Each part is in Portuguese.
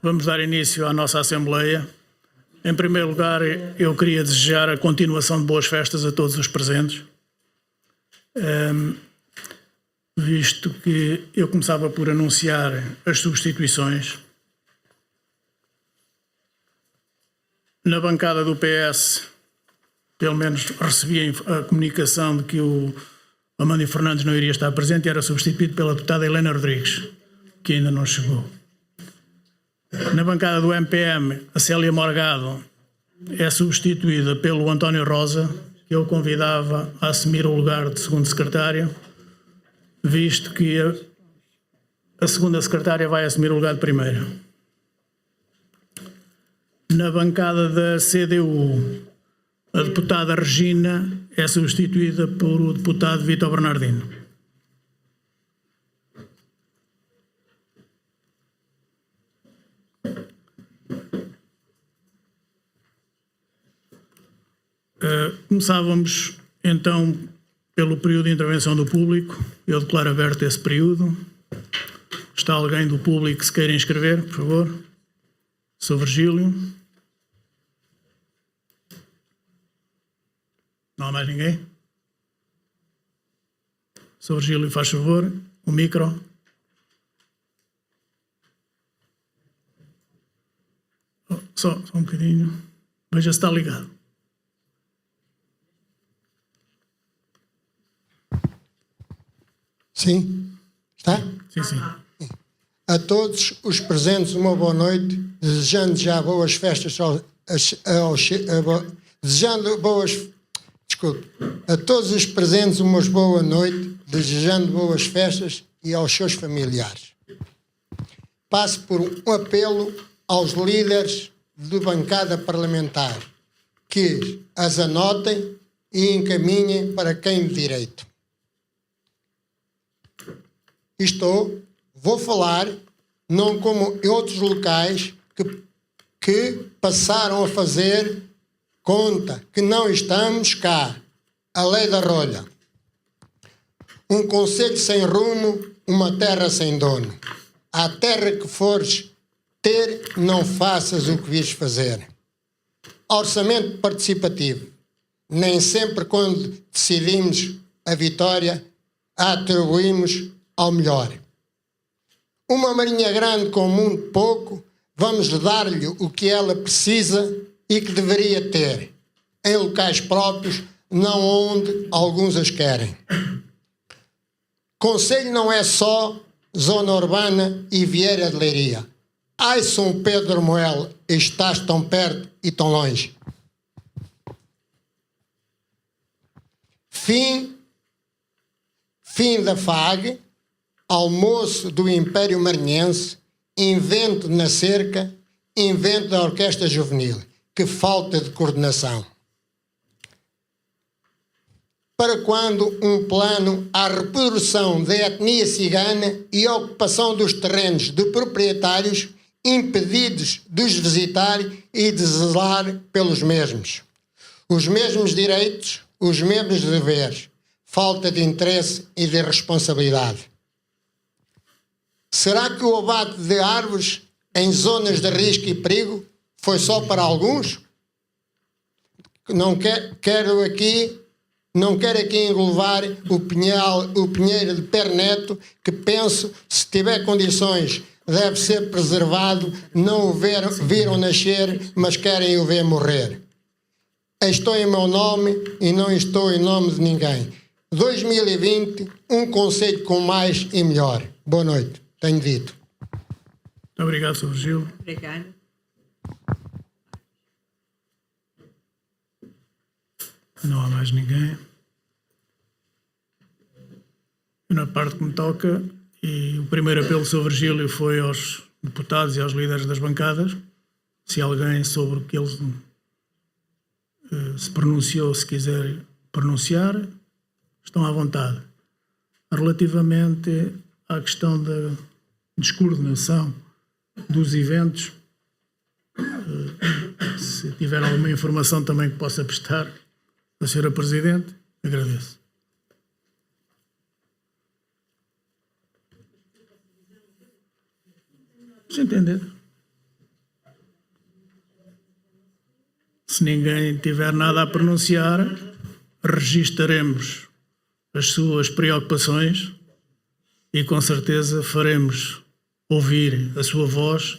Vamos dar início à nossa Assembleia. Em primeiro lugar, eu queria desejar a continuação de boas festas a todos os presentes, visto que eu começava por anunciar as substituições. Na bancada do PS, pelo menos recebi a comunicação de que o Amandio Fernandes não iria estar presente e era substituído pela deputada Helena Rodrigues, que ainda não chegou. Na bancada do MPM, a Célia Morgado é substituída pelo António Rosa, que eu convidava a assumir o lugar de segundo secretário, visto que a segunda secretária vai assumir o lugar de primeira. Na bancada da CDU, a deputada Regina é substituída por o deputado Vítor Bernardino. Começávamos então pelo período de intervenção do público. Eu declaro aberto esse período. Está alguém do público que se queira inscrever, por favor? Sr. Virgílio. Não há mais ninguém? Sr. Virgílio, faz favor, o micro. Só um bocadinho. Veja se está ligado. Sim? Está? Sim, sim. A todos os presentes uma boa noite, desejando já boas festas a todos os presentes uma boa noite, desejando boas festas e aos seus familiares. Passo por um apelo aos líderes de bancada parlamentar que as anotem e encaminhem para quem de direito. Vou falar não como em outros locais que passaram a fazer conta que não estamos cá. A lei da rolha. Um conselho sem rumo, uma terra sem dono. À terra que fores ter, não faças o que vires fazer. Orçamento participativo. Nem sempre quando decidimos a vitória, a atribuímos ao melhor. Uma marinha grande com muito pouco, vamos dar-lhe o que ela precisa e que deveria ter, em locais próprios, não onde alguns as querem. Conselho não é só zona urbana e Vieira de Leiria. Ai, São Pedro Moel, estás tão perto e tão longe. Fim da FAG, almoço do Império Maranhense, invento na cerca, invento da Orquestra Juvenil. Que falta de coordenação. Para quando um plano à reprodução da etnia cigana e ocupação dos terrenos de proprietários impedidos de os visitar e de zelar pelos mesmos? Os mesmos direitos, os mesmos deveres. Falta de interesse e de responsabilidade. Será que o abate de árvores em zonas de risco e perigo foi só para alguns? Não quero aqui englobar o pinheiro de Perneto, que penso, se tiver condições, deve ser preservado. Não o viram nascer, mas querem o ver morrer. Estou em meu nome e não estou em nome de ninguém. 2020, um conselho com mais e melhor. Boa noite. Tenho dito. Muito obrigado, Sr. Virgílio. Obrigada. Não há mais ninguém. Na parte que me toca, e o primeiro apelo do Sr. Virgílio foi aos deputados e aos líderes das bancadas. Se alguém sobre o que eles se pronunciou, se quiser pronunciar, estão à vontade. Relativamente à questão da descoordenação dos eventos, se tiver alguma informação também que possa prestar a Sra. Presidente, agradeço. Se entender. Se ninguém tiver nada a pronunciar, registaremos as suas preocupações e com certeza faremos ouvir a sua voz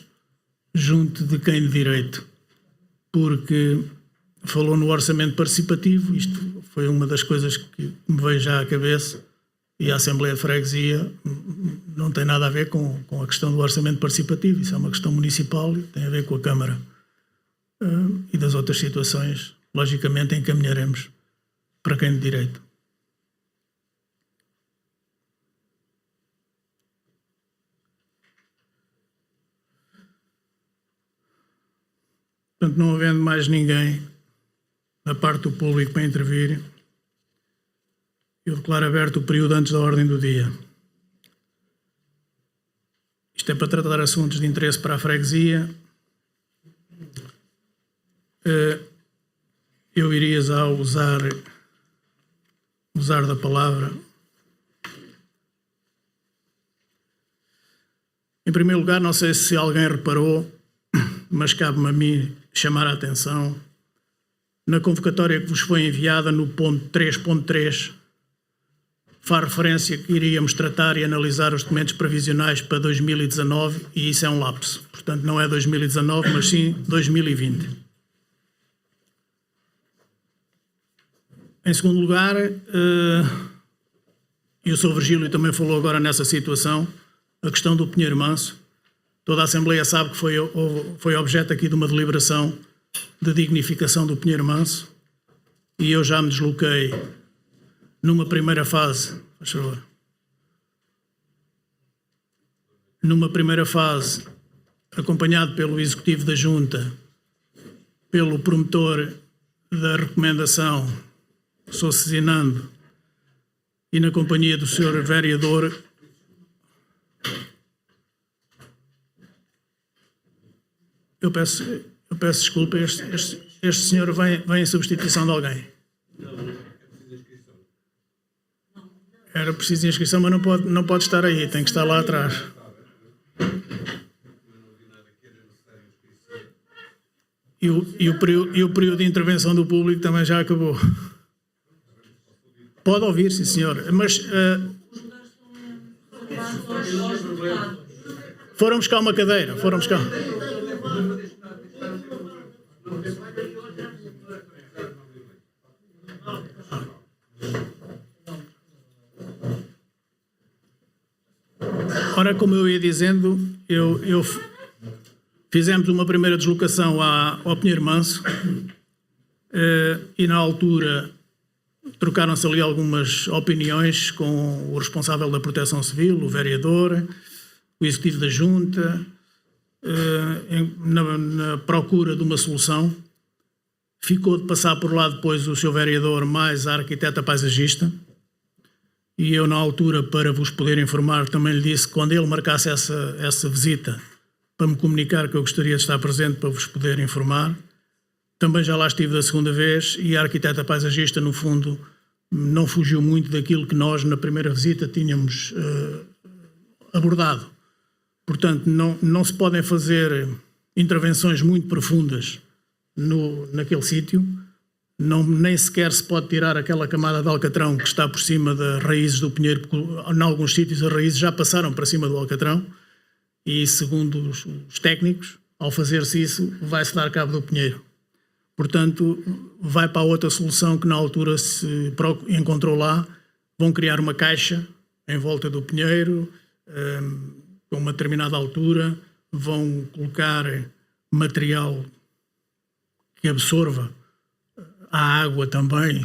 junto de quem de direito, porque falou no orçamento participativo. Isto foi uma das coisas que me veio já à cabeça, e a Assembleia de Freguesia não tem nada a ver com a questão do orçamento participativo. Isso é uma questão municipal e tem a ver com a Câmara. E das outras situações, logicamente, encaminharemos para quem de direito. Portanto, não havendo mais ninguém da parte do público para intervir, eu declaro aberto o período antes da ordem do dia. Isto é para tratar assuntos de interesse para a freguesia. Eu iria já usar da palavra. Em primeiro lugar, não sei se alguém reparou, mas cabe-me a mim chamar a atenção, na convocatória que vos foi enviada no ponto 3.3, faz referência que iríamos tratar e analisar os documentos previsionais para 2019, e isso é um lapso. Portanto, não é 2019, mas sim 2020. Em segundo lugar, e o Sr. Virgílio também falou agora nessa situação, a questão do Pinheiro Manso. Toda a Assembleia sabe que foi objeto aqui de uma deliberação de dignificação do Pinheiro Manso, e eu já me desloquei numa primeira fase, por favor, acompanhado pelo Executivo da Junta, pelo promotor da recomendação, Sr. Cezinando, e na companhia do Sr. Vereador. Eu peço desculpa, este senhor vem em substituição de alguém. Era preciso inscrição, mas não pode estar aí, tem que estar lá atrás. E o período de intervenção do público também já acabou. Pode ouvir, sim senhor, mas foram buscar uma cadeira, foram buscar. Ora, como eu ia dizendo, fizemos uma primeira deslocação ao Pinheiro Manso, e na altura trocaram-se ali algumas opiniões com o responsável da Proteção Civil, o vereador, o Executivo da Junta, na procura de uma solução. Ficou de passar por lá depois o Sr. Vereador mais a arquiteta paisagista, e eu na altura, para vos poder informar, também lhe disse que quando ele marcasse essa visita para me comunicar que eu gostaria de estar presente para vos poder informar. Também já lá estive da segunda vez, e a arquiteta paisagista, no fundo, não fugiu muito daquilo que nós na primeira visita tínhamos abordado. Portanto, não se podem fazer intervenções muito profundas naquele sítio, nem sequer se pode tirar aquela camada de alcatrão que está por cima das raízes do pinheiro, porque em alguns sítios as raízes já passaram para cima do alcatrão, e segundo os técnicos, ao fazer-se isso, vai-se dar cabo do pinheiro. Portanto, vai para a outra solução que na altura se encontrou lá. Vão criar uma caixa em volta do pinheiro, com uma determinada altura, vão colocar material que absorva a água também,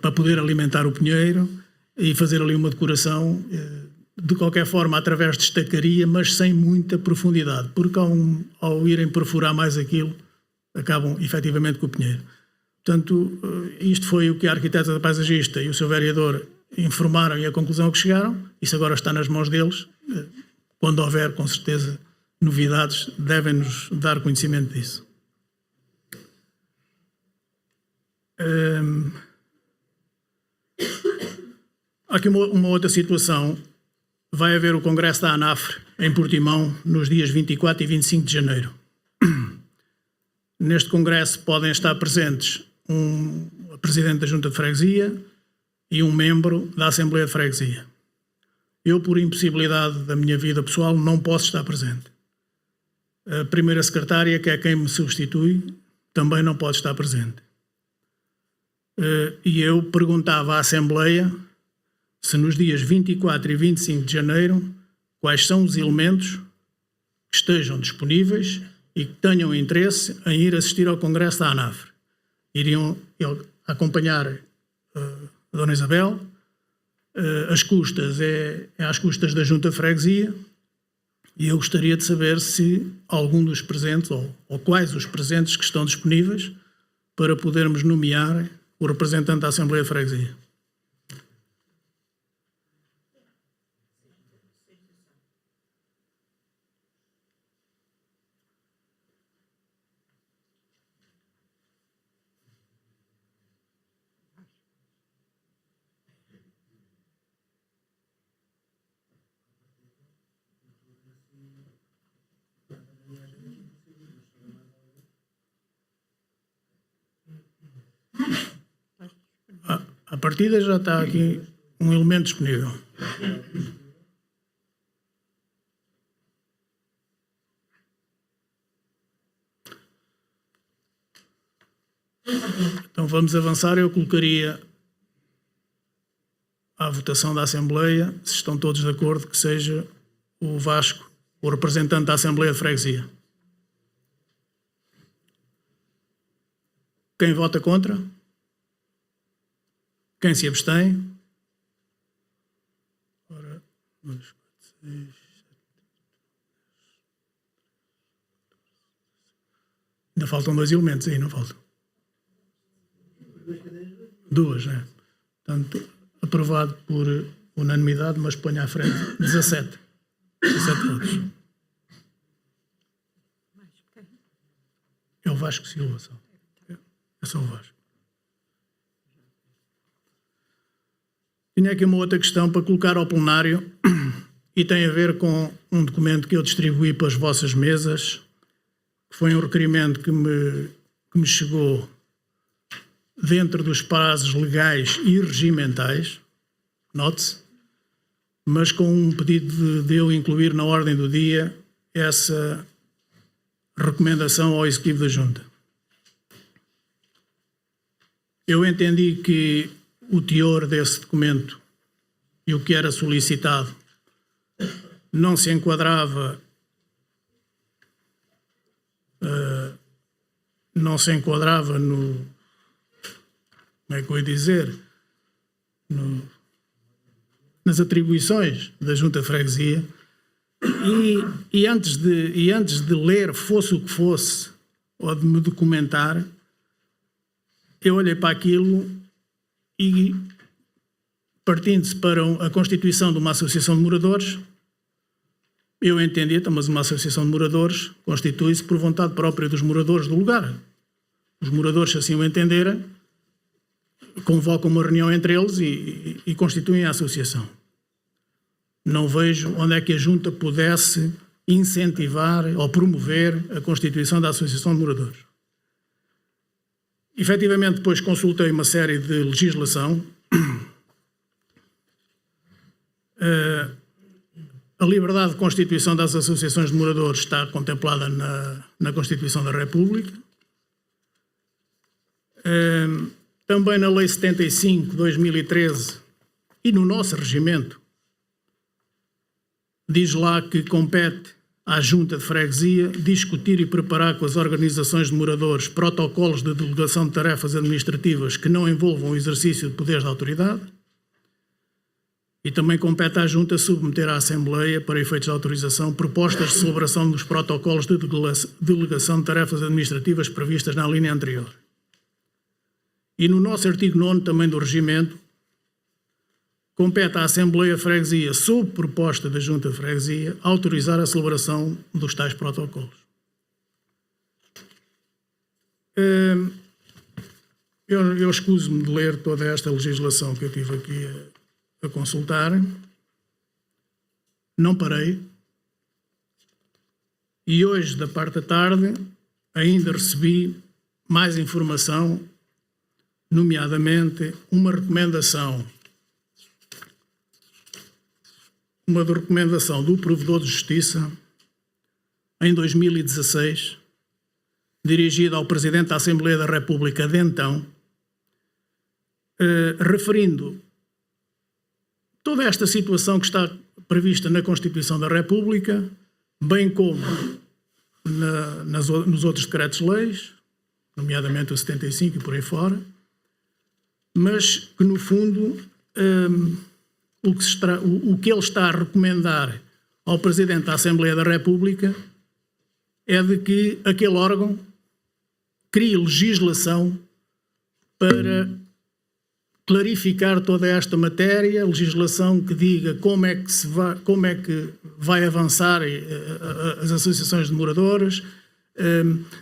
para poder alimentar o pinheiro, e fazer ali uma decoração, de qualquer forma através de estacaria, mas sem muita profundidade, porque ao irem perfurar mais aquilo, acabam efetivamente com o pinheiro. Portanto, isto foi o que a arquiteta paisagista e o seu vereador informaram, e a conclusão que chegaram. Isso agora está nas mãos deles. Quando houver, com certeza, novidades, devem-nos dar conhecimento disso. Há aqui uma outra situação. Vai haver o Congresso da ANAFRE em Portimão nos dias 24 e 25 de janeiro. Neste congresso podem estar presentes a Presidente da Junta de Freguesia e um membro da Assembleia de Freguesia. Eu, por impossibilidade da minha vida pessoal, não posso estar presente. A primeira secretária, que é quem me substitui, também não pode estar presente. E eu perguntava à Assembleia se nos dias 24 e 25 de janeiro quais são os elementos que estejam disponíveis e que tenham interesse em ir assistir ao Congresso da ANAFRE. Iriam acompanhar a Dona Isabel, as custas é às custas da Junta de Freguesia, e eu gostaria de saber se algum dos presentes, ou quais os presentes que estão disponíveis para podermos nomear o representante da Assembleia de Freguesia. A partida já está aqui um elemento disponível. Então vamos avançar. Eu colocaria à votação da Assembleia, se estão todos de acordo, que seja o Vasco o representante da Assembleia de Freguesia. Quem vota contra? Quem se abstém? Ora, 2, 4, 6, 7. Ainda faltam 2 elementos aí, não faltam? 2, né? Portanto, aprovado por unanimidade, mas ponha à frente 17. 17 votos. É o Vasco Silva, só. É só o Vasco. Tinha aqui uma outra questão para colocar ao plenário e tem a ver com um documento que eu distribuí para as vossas mesas, que foi um requerimento que me chegou dentro dos prazos legais e regimentais, note-se, mas com um pedido de eu incluir na ordem do dia essa recomendação ao Executivo da Junta. Eu entendi que o teor desse documento e o que era solicitado não se enquadrava no, como é que eu ia dizer, nas atribuições da Junta de Freguesia, e antes de ler, fosse o que fosse, ou de me documentar, eu olhei para aquilo e, partindo-se para a constituição de uma associação de moradores, eu entendi, então, mas uma associação de moradores constitui-se por vontade própria dos moradores do lugar. Os moradores, se assim o entenderem, convocam uma reunião entre eles e constituem a associação. Não vejo onde é que a Junta pudesse incentivar ou promover a constituição da associação de moradores. Efetivamente, depois consultei uma série de legislação. A liberdade de constituição das associações de moradores está contemplada na Constituição da República. Também na Lei 75 de 2013 e no nosso regimento, diz lá que compete à Junta de Freguesia discutir e preparar com as organizações de moradores protocolos de delegação de tarefas administrativas que não envolvam o exercício de poderes de autoridade, e também compete à Junta submeter à Assembleia, para efeitos de autorização, propostas de celebração dos protocolos de delegação de tarefas administrativas previstas na linha anterior. E no nosso artigo 9 também do regimento, compete à Assembleia de Freguesia, sob proposta da Junta de Freguesia, autorizar a celebração dos tais protocolos. Eu escuso-me de ler toda esta legislação que eu tive aqui a consultar. Não parei. E hoje, da parte da tarde, ainda recebi mais informação, nomeadamente uma recomendação do Provedor de Justiça em 2016, dirigida ao Presidente da Assembleia da República de então, referindo toda esta situação que está prevista na Constituição da República, bem como nos outros decretos-leis, nomeadamente o 75 e por aí fora, mas que, no fundo, o que ele está a recomendar ao Presidente da Assembleia da República é de que aquele órgão crie legislação para clarificar toda esta matéria, legislação que diga como é que vai avançar as associações de moradores,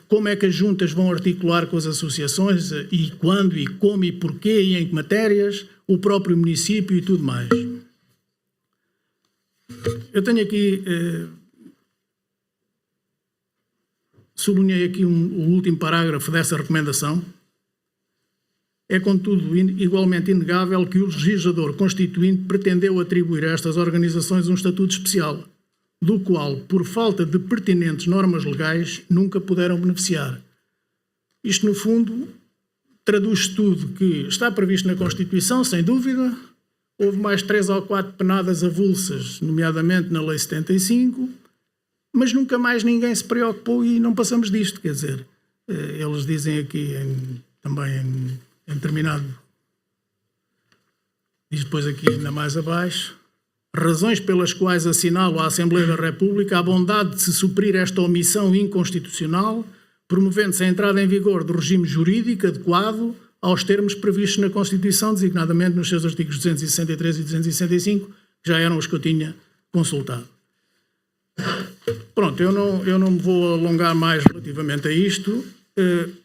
como é que as juntas vão articular com as associações e quando e como e porquê e em que matérias, o próprio município e tudo mais. Eu tenho aqui, sublinhei aqui o último parágrafo dessa recomendação. É, contudo, igualmente inegável que o legislador constituinte pretendeu atribuir a estas organizações um estatuto especial, do qual, por falta de pertinentes normas legais, nunca puderam beneficiar. Isto, no fundo, traduz tudo que está previsto na Constituição, sem dúvida. Houve mais 3 ou 4 penadas avulsas, nomeadamente na Lei 75, mas nunca mais ninguém se preocupou e não passamos disto. Quer dizer, eles dizem aqui também em determinado, diz depois aqui ainda mais abaixo, razões pelas quais assinalo à Assembleia da República a bondade de se suprir esta omissão inconstitucional, promovendo-se a entrada em vigor do regime jurídico adequado aos termos previstos na Constituição, designadamente nos seus artigos 263 e 265, que já eram os que eu tinha consultado. Pronto, eu não me vou alongar mais relativamente a isto.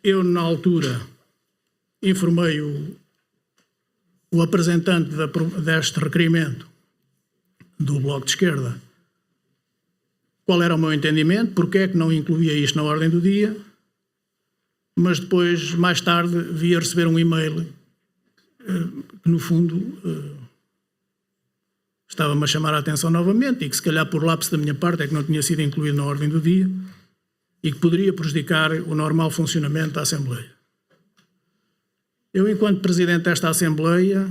Eu, na altura, informei o apresentante deste requerimento do Bloco de Esquerda qual era o meu entendimento, porque é que não incluía isto na ordem do dia, mas depois, mais tarde, vi a receber um e-mail que, no fundo, estava-me a chamar a atenção novamente e que, se calhar, por lapso da minha parte, é que não tinha sido incluído na ordem do dia e que poderia prejudicar o normal funcionamento da Assembleia. Eu, enquanto Presidente desta Assembleia,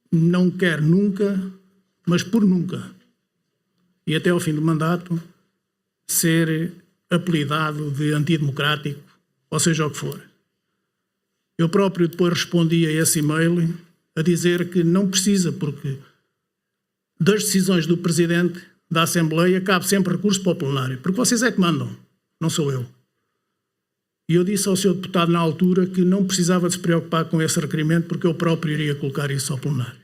não quero nunca, mas por nunca, e até ao fim do mandato, ser apelidado de antidemocrático, ou seja o que for. Eu próprio depois respondi a esse e-mail a dizer que não precisa, porque das decisões do Presidente da Assembleia cabe sempre recurso para o plenário, porque vocês é que mandam, não sou eu. E eu disse ao Sr. Deputado na altura que não precisava de se preocupar com esse requerimento porque eu próprio iria colocar isso ao plenário.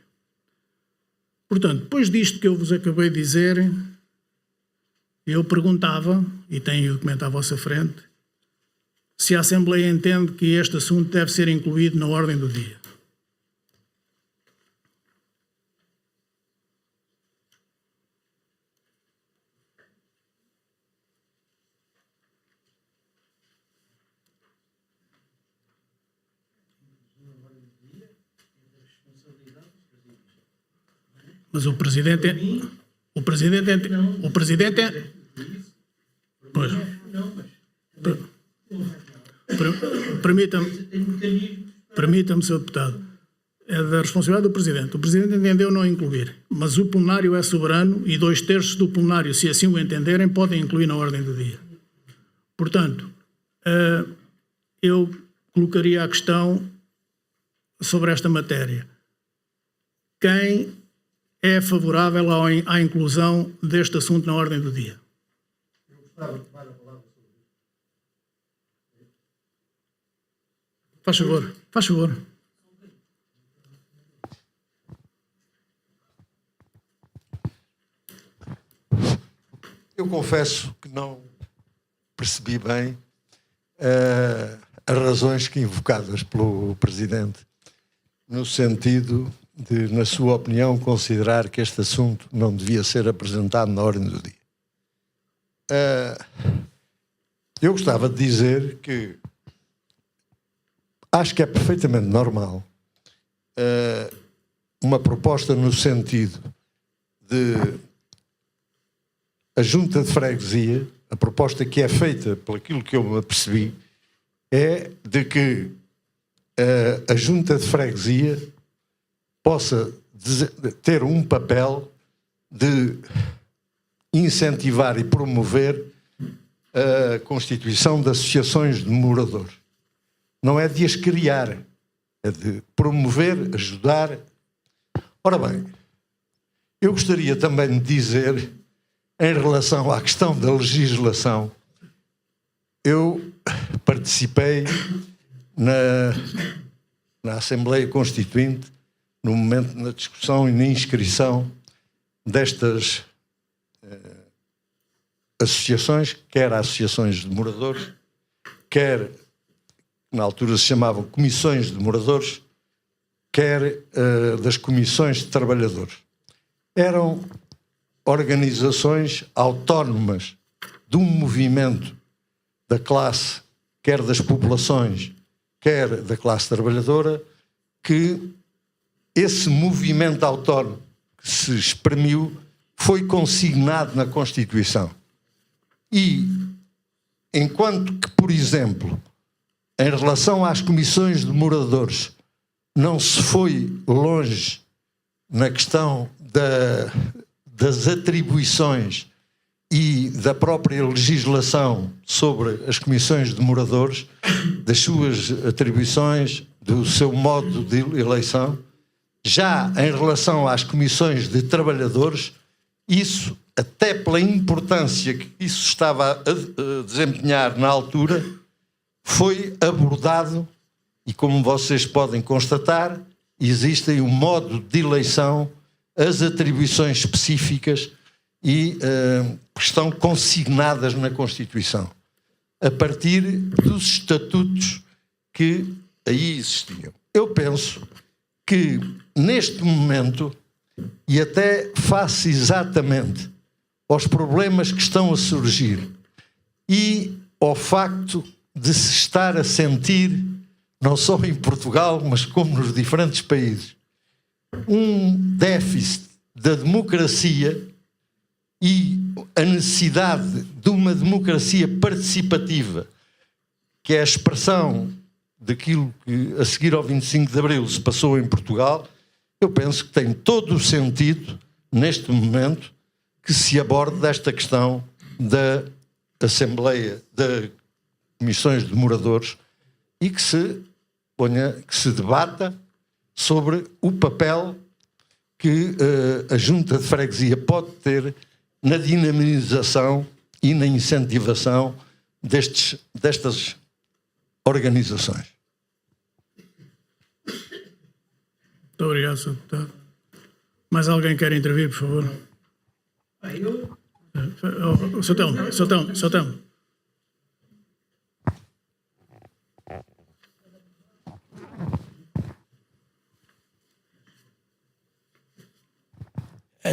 Portanto, depois disto que eu vos acabei de dizer, eu perguntava, e tenho o documento à vossa frente, se a Assembleia entende que este assunto deve ser incluído na ordem do dia. Mas o Presidente pois, permita-me, Sr. Deputado, é da responsabilidade do Presidente. O Presidente entendeu não incluir, mas o plenário é soberano e 2/3 do plenário, se assim o entenderem, podem incluir na ordem do dia. Portanto, eu colocaria a questão sobre esta matéria. Quem é favorável à inclusão deste assunto na ordem do dia? Eu gostava de tomar a palavra sobre isso. Faz favor, faz favor. Eu confesso que não percebi bem as razões que invocadas pelo Presidente, no sentido de, na sua opinião, considerar que este assunto não devia ser apresentado na ordem do dia. Eu gostava de dizer que acho que é perfeitamente normal uma proposta no sentido de a Junta de Freguesia, a proposta que é feita, pelo aquilo que eu me apercebi, é de que a Junta de Freguesia possa ter um papel de incentivar e promover a constituição de associações de moradores. Não é de as criar, é de promover, ajudar. Ora bem, eu gostaria também de dizer, em relação à questão da legislação, eu participei na Assembleia Constituinte, no momento da discussão e na inscrição destas associações, quer associações de moradores, quer, na altura se chamavam comissões de moradores, quer das comissões de trabalhadores. Eram organizações autónomas de um movimento da classe, quer das populações, quer da classe trabalhadora, que esse movimento autónomo que se exprimiu foi consignado na Constituição. E, enquanto que, por exemplo, em relação às comissões de moradores, não se foi longe na questão das atribuições e da própria legislação sobre as comissões de moradores, das suas atribuições, do seu modo de eleição. Já em relação às comissões de trabalhadores, isso, até pela importância que isso estava a desempenhar na altura, foi abordado e, como vocês podem constatar, existem um modo de eleição, as atribuições específicas e estão consignadas na Constituição, a partir dos estatutos que aí existiam. Eu penso que, neste momento, e até face exatamente aos problemas que estão a surgir e ao facto de se estar a sentir, não só em Portugal, mas como nos diferentes países, um déficit da democracia e a necessidade de uma democracia participativa, que é a expressão daquilo que a seguir ao 25 de Abril se passou em Portugal, eu penso que tem todo o sentido, neste momento, que se aborde esta questão da Assembleia, das comissões de moradores, e que se debata sobre o papel que a Junta de Freguesia pode ter na dinamização e na incentivação destas organizações. Muito obrigado, Sr. Deputado. Mais alguém quer intervir, por favor? Sr. Telmo.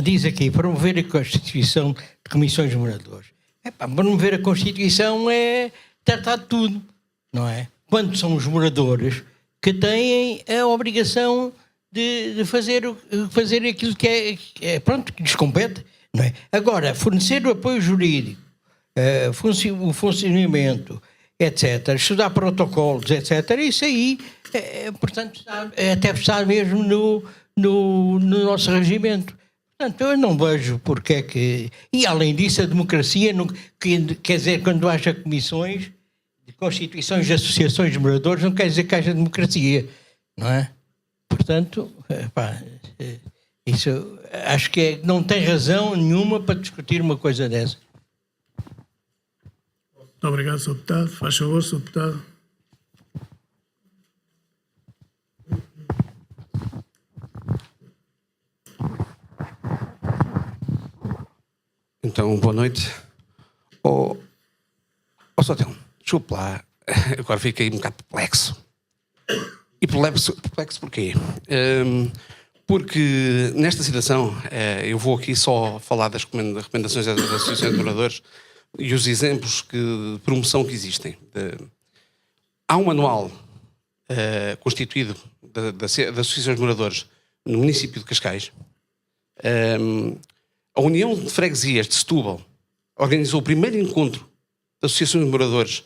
Diz aqui, promover a constituição de comissões de moradores. Promover a Constituição é tratar de tudo, não é? Quando são os moradores que têm a obrigação de fazer aquilo que que lhes compete, não é? Agora, fornecer o apoio jurídico, o funcionamento, etc., estudar protocolos, etc., isso aí, portanto, até está mesmo no nosso regimento. Portanto, eu não vejo porque é que... E, além disso, a democracia, quer dizer, quando haja comissões de constituições de associações de moradores, não quer dizer que haja democracia, não é? Portanto, isso acho que não tem razão nenhuma para discutir uma coisa dessa. Muito obrigado, Sr. Deputado. Faz favor, Sr. Deputado. Então, boa noite. Sr. Telmo, desculpe lá, agora fiquei um bocado perplexo. E perplexo porquê? Porque nesta situação, eu vou aqui só falar das recomendações das associações de moradores, e os exemplos de promoção que existem. Há um manual constituído das associações de moradores no município de Cascais. A União de Freguesias de Setúbal organizou o primeiro encontro de associações de moradores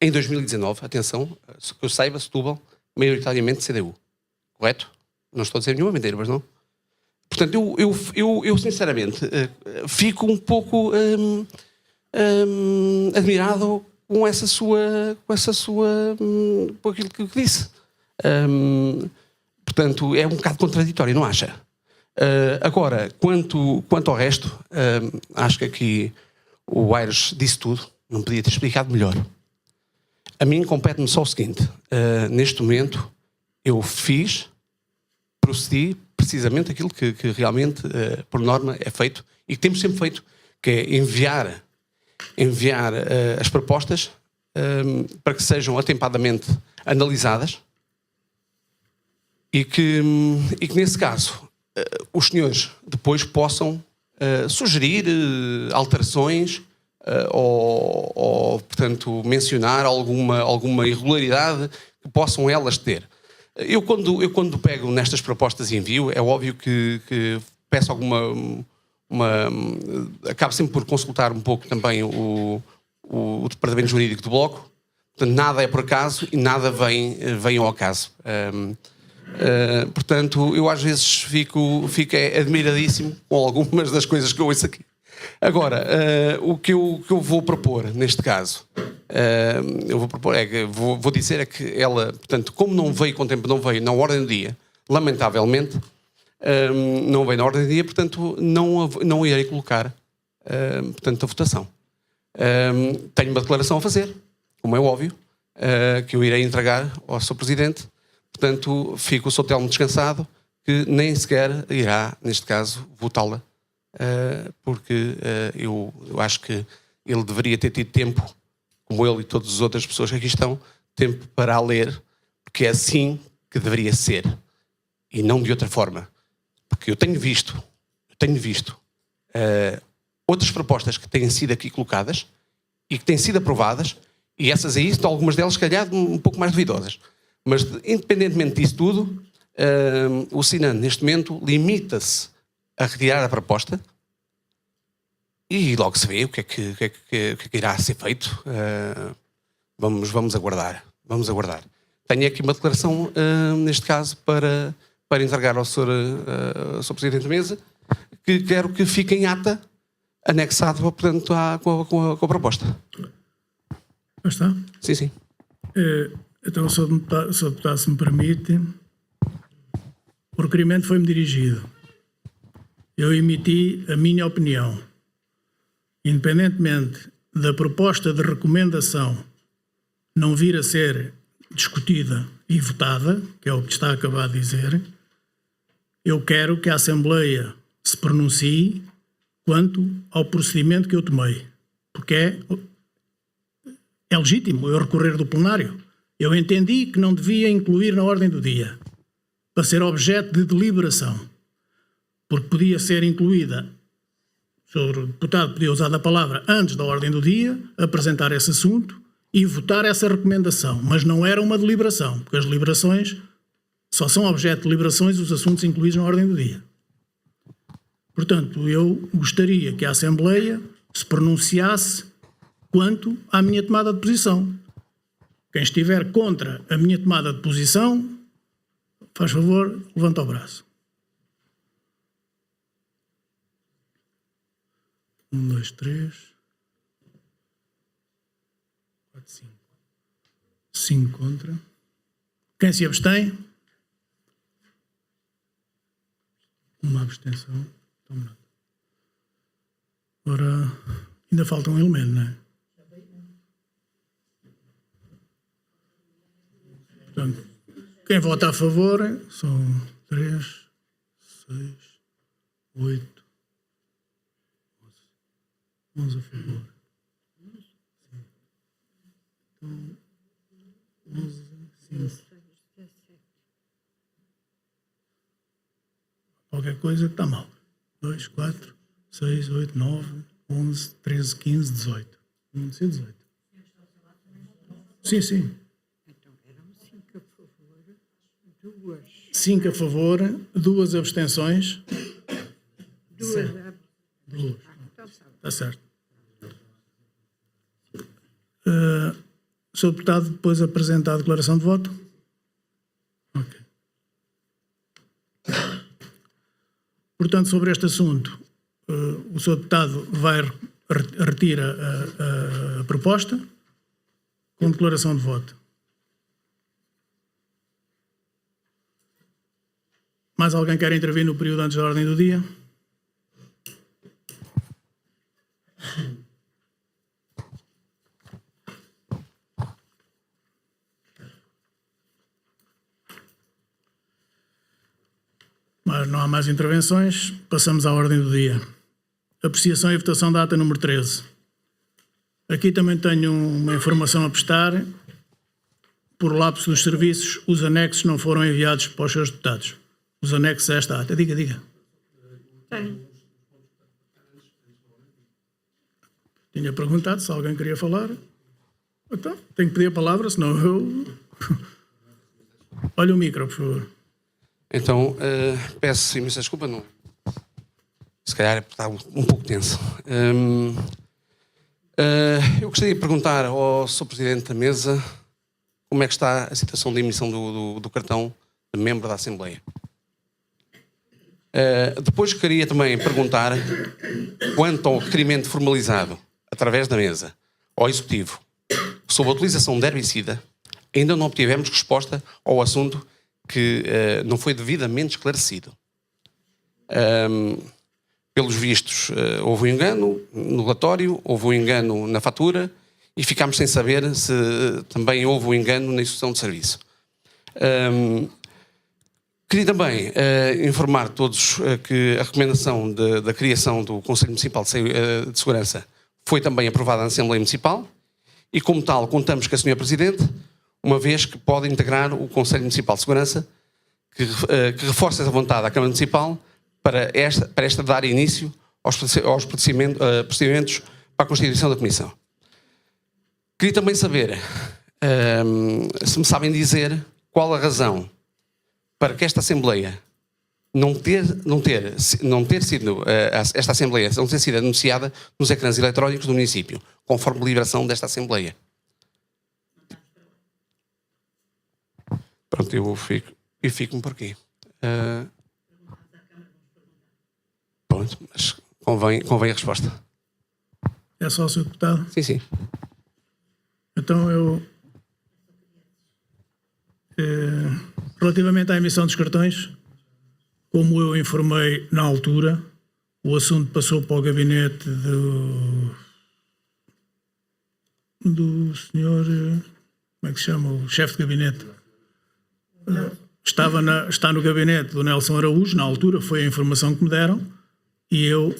em 2019. Atenção, que eu saiba, Setúbal, maioritariamente CDU. Correto? Não estou a dizer nenhuma mentira, mas não. Portanto, eu sinceramente fico um pouco admirado com essa sua por aquilo que disse. Portanto, é um bocado contraditório, não acha? Agora, quanto ao resto, acho que aqui o Aires disse tudo, não podia ter explicado melhor. A mim compete-me só o seguinte: neste momento eu procedi precisamente aquilo que realmente, por norma, é feito e que temos sempre feito, que é enviar as propostas para que sejam atempadamente analisadas e que nesse caso os senhores depois possam sugerir alterações ou, portanto, mencionar alguma irregularidade que possam elas ter. Eu quando pego nestas propostas e envio, é óbvio que peço acabo sempre por consultar um pouco também o departamento jurídico do Bloco. Portanto, nada é por acaso e nada vem ao acaso. Portanto, eu às vezes fico admiradíssimo com algumas das coisas que eu ouço aqui. Agora, o que eu vou propor neste caso, vou dizer é que ela, portanto, como não veio com tempo, não veio na ordem do dia, lamentavelmente, não veio na ordem do dia, portanto, não irei colocar, portanto, a votação. Tenho uma declaração a fazer, como é óbvio, que eu irei entregar ao Sr. Presidente. Portanto, fico o Sr. Telmo descansado, que nem sequer irá, neste caso, votá-la, porque eu acho que ele deveria ter tido tempo, como ele e todas as outras pessoas que aqui estão, tempo para a ler, porque é assim que deveria ser, e não de outra forma. Porque eu tenho visto outras propostas que têm sido aqui colocadas e que têm sido aprovadas, e essas aí, algumas delas, se calhar, um pouco mais duvidosas. Mas, independentemente disso tudo, o Sinan, neste momento, limita-se a retirar a proposta e logo se vê o que é que irá ser feito. Vamos aguardar. Tenho aqui uma declaração, neste caso, para entregar ao Sr. Presidente da Mesa, que quero que fique em ata, anexado, portanto, com a proposta. Está? Sim. Então, Sr. Deputado, se me permite, o requerimento foi-me dirigido. Eu emiti a minha opinião. Independentemente da proposta de recomendação não vir a ser discutida e votada, que é o que está a acabar de dizer, eu quero que a Assembleia se pronuncie quanto ao procedimento que eu tomei. Porque é legítimo eu recorrer do plenário. Eu entendi que não devia incluir na ordem do dia, para ser objeto de deliberação, porque podia ser incluída, o Sr. Deputado podia usar a palavra antes da ordem do dia, apresentar esse assunto e votar essa recomendação, mas não era uma deliberação, porque as deliberações só são objeto de deliberações os assuntos incluídos na ordem do dia. Portanto, eu gostaria que a Assembleia se pronunciasse quanto à minha tomada de posição. Quem estiver contra a minha tomada de posição, faz favor, levanta o braço. 1, 2, 3, 4, 5. 5 contra. Quem se abstém? Uma abstenção. Agora, ainda falta um elemento, não é? Portanto, quem vota a favor são 3, 6, 8, 11 a favor. Então, 11, 5. Qualquer coisa está mal. 2, 4, 6, 8, 9, 11, 13, 15, 18. Não ser 18. Sim, sim. Então, eram 5 a favor, 2. 5 a favor, 2 abstenções. 2 Duas. Então, sabe. Está certo. Sr. Deputado, depois apresenta a declaração de voto. Ok. Portanto, sobre este assunto, o Sr. Deputado retira a proposta com declaração de voto. Mais alguém quer intervir no período antes da ordem do dia? Mas não há mais intervenções, passamos à ordem do dia. Apreciação e votação da ata número 13. Aqui também tenho uma informação a prestar. Por lapso dos serviços, os anexos não foram enviados para os seus deputados. Os anexos a esta ata. Diga. Tem. Tinha perguntado se alguém queria falar. Então, tenho que pedir a palavra, senão eu... Olha o micro, por favor. Então, peço imensa desculpa, não. Se calhar é porque está um pouco tenso. Eu gostaria de perguntar ao Sr. Presidente da Mesa como é que está a situação de emissão do cartão de membro da Assembleia. Depois queria também perguntar quanto ao requerimento formalizado através da Mesa ao Executivo sobre a utilização de herbicida, ainda não obtivemos resposta ao assunto que não foi devidamente esclarecido. Pelos vistos, houve um engano no relatório, houve um engano na fatura e ficámos sem saber se também houve um engano na execução de serviço. Queria também informar todos que a recomendação da criação do Conselho Municipal de Segurança foi também aprovada na Assembleia Municipal e, como tal, contamos com a Sra. Presidente, uma vez que pode integrar o Conselho Municipal de Segurança, que reforça a vontade da Câmara Municipal para esta dar início aos procedimentos para a constituição da Comissão. Queria também saber se me sabem dizer qual a razão para que esta Assembleia esta Assembleia não ter sido anunciada nos ecrãs eletrónicos do município, conforme deliberação desta Assembleia. Pronto, eu fico-me por aqui. Pronto, mas convém a resposta. É só o Sr. Deputado? Sim. Então eu... relativamente à emissão dos cartões, como eu informei na altura, o assunto passou para o gabinete do senhor... Como é que se chama? O chefe de gabinete. Está no gabinete do Nelson Araújo, na altura foi a informação que me deram, e eu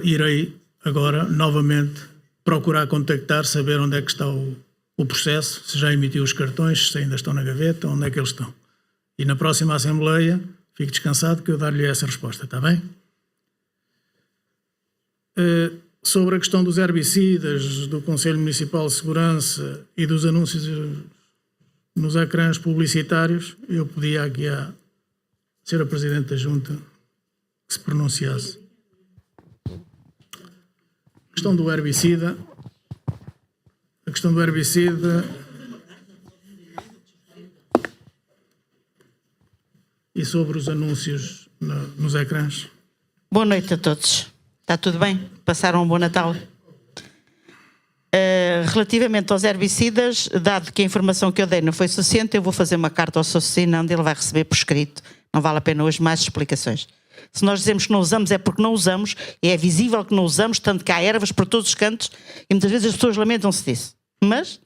irei agora novamente procurar contactar, saber onde é que está o processo, se já emitiu os cartões, se ainda estão na gaveta, onde é que eles estão. E na próxima Assembleia, fique descansado que eu dar-lhe essa resposta, está bem? Sobre a questão dos herbicidas, do Conselho Municipal de Segurança e dos anúncios nos ecrãs publicitários, eu pedi aqui à Sra. Presidente da Junta que se pronunciasse. A questão do herbicida... e sobre os anúncios nos ecrãs. Boa noite a todos. Está tudo bem? Passaram um bom Natal? Relativamente aos herbicidas, dado que a informação que eu dei não foi suficiente, eu vou fazer uma carta ao Sr. Cecina, onde ele vai receber por escrito. Não vale a pena hoje mais explicações. Se nós dizemos que não usamos é porque não usamos, e é visível que não usamos, tanto que há ervas por todos os cantos, e muitas vezes as pessoas lamentam-se disso. Mas,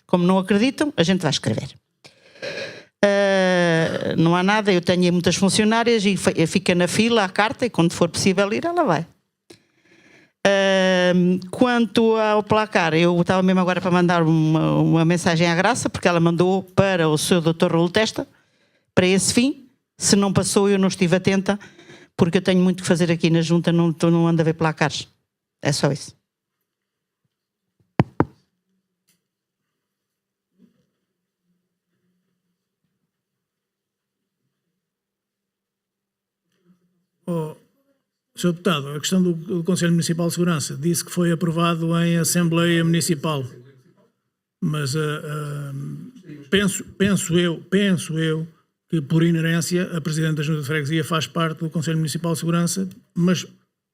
como não acreditam, a gente vai escrever. Não há nada, eu tenho muitas funcionárias e fica na fila a carta e quando for possível ir, ela vai. Quanto ao placar, eu estava mesmo agora para mandar uma mensagem à Graça, porque ela mandou para o Sr. Dr. Raul Testa, para esse fim. Se não passou, eu não estive atenta, porque eu tenho muito que fazer aqui na Junta, não ando a ver placares. É só isso. Oh, Sr. Deputado, a questão do Conselho Municipal de Segurança disse que foi aprovado em Assembleia Municipal. Mas penso eu que, por inerência, a Presidente da Junta de Freguesia faz parte do Conselho Municipal de Segurança, mas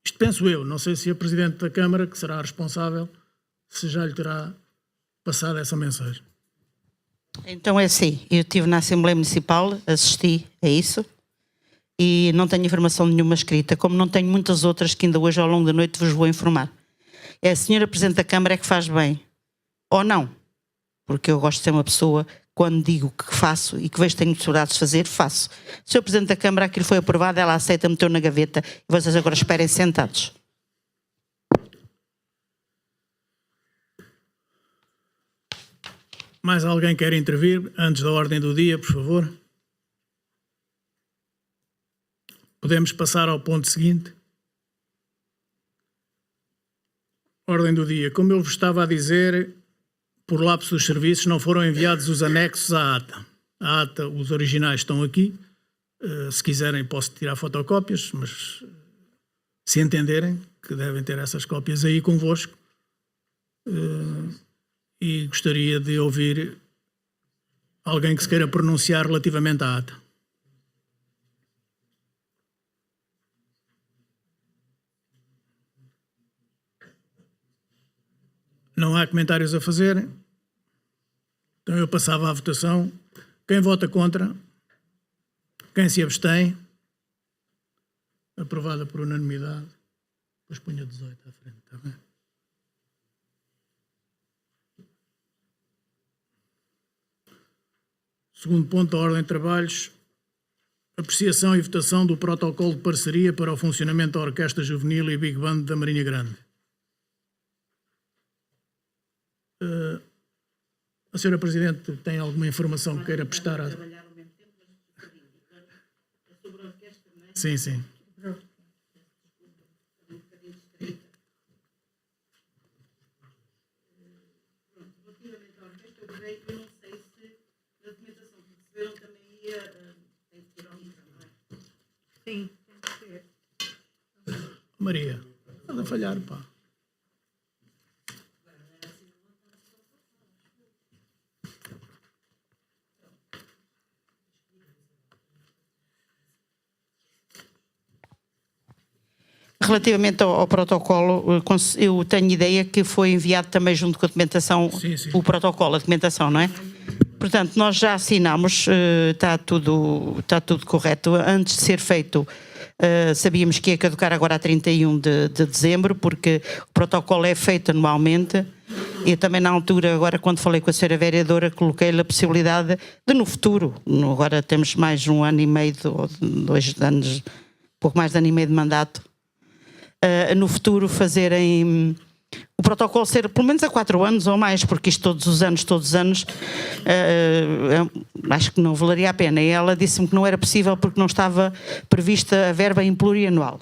isto penso eu, não sei se a Presidente da Câmara, que será a responsável, se já lhe terá passado essa mensagem. Então é assim, eu estive na Assembleia Municipal, assisti a isso e não tenho informação nenhuma escrita, como não tenho muitas outras que ainda hoje ao longo da noite vos vou informar. É a senhora Presidente da Câmara é que faz bem, ou não, porque eu gosto de ser uma pessoa, quando digo que faço e que vejo que tenho necessidade de fazer, faço. Se o Presidente da Câmara aquilo foi aprovado, ela aceita, meteu na gaveta e vocês agora esperem sentados. Mais alguém quer intervir antes da ordem do dia, por favor? Podemos passar ao ponto seguinte. Ordem do dia. Como eu vos estava a dizer, por lapso dos serviços não foram enviados os anexos à ata. A ata, os originais estão aqui. Se quiserem posso tirar fotocópias, mas se entenderem que devem ter essas cópias aí convosco. E gostaria de ouvir alguém que se queira pronunciar relativamente à ata. Não há comentários a fazer? Então eu passava à votação. Quem vota contra? Quem se abstém? Aprovada por unanimidade. Depois punha 18 à frente, está bem? Segundo ponto da ordem de trabalhos, apreciação e votação do protocolo de parceria para o funcionamento da Orquestra Juvenil e Big Band da Marinha Grande. A senhora Presidente tem alguma informação que queira prestar? Sim, sim. Sim, tem que ser. Maria, estás a falhar, pá. Relativamente ao protocolo, eu tenho ideia que foi enviado também junto com a documentação, Sim, sim. o protocolo, a documentação, não é? Portanto, nós já assinámos, está tudo correto. Antes de ser feito, sabíamos que ia caducar agora a 31 de dezembro, porque o protocolo é feito anualmente. E também na altura, agora quando falei com a senhora vereadora, coloquei-lhe a possibilidade de no futuro, agora temos mais um ano e meio, ou 2 anos, pouco mais de ano e meio de mandato, no futuro fazerem o protocolo ser pelo menos a 4 anos ou mais, porque isto todos os anos, acho que não valeria a pena. E ela disse-me que não era possível porque não estava prevista a verba em plurianual.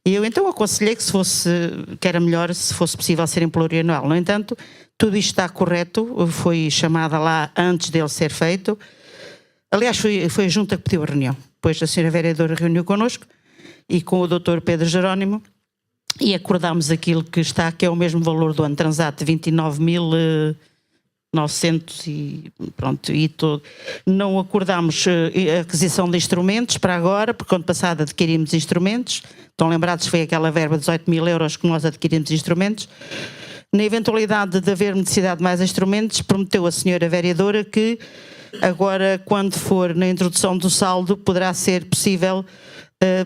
E eu então aconselhei que era melhor se fosse possível ser em plurianual. No entanto, tudo isto está correto, foi chamada lá antes dele ser feito. Aliás, foi a junta que pediu a reunião. Depois a senhora vereadora reuniu connosco e com o Dr. Pedro Jerónimo e acordámos aquilo que está, que é o mesmo valor do ano transato, 29.900 e pronto, e todo. Não acordámos a aquisição de instrumentos para agora, porque ano passado adquirimos instrumentos, estão lembrados que foi aquela verba de 18.000 euros que nós adquirimos instrumentos. Na eventualidade de haver necessidade de mais instrumentos, prometeu a senhora vereadora que agora, quando for na introdução do saldo, poderá ser possível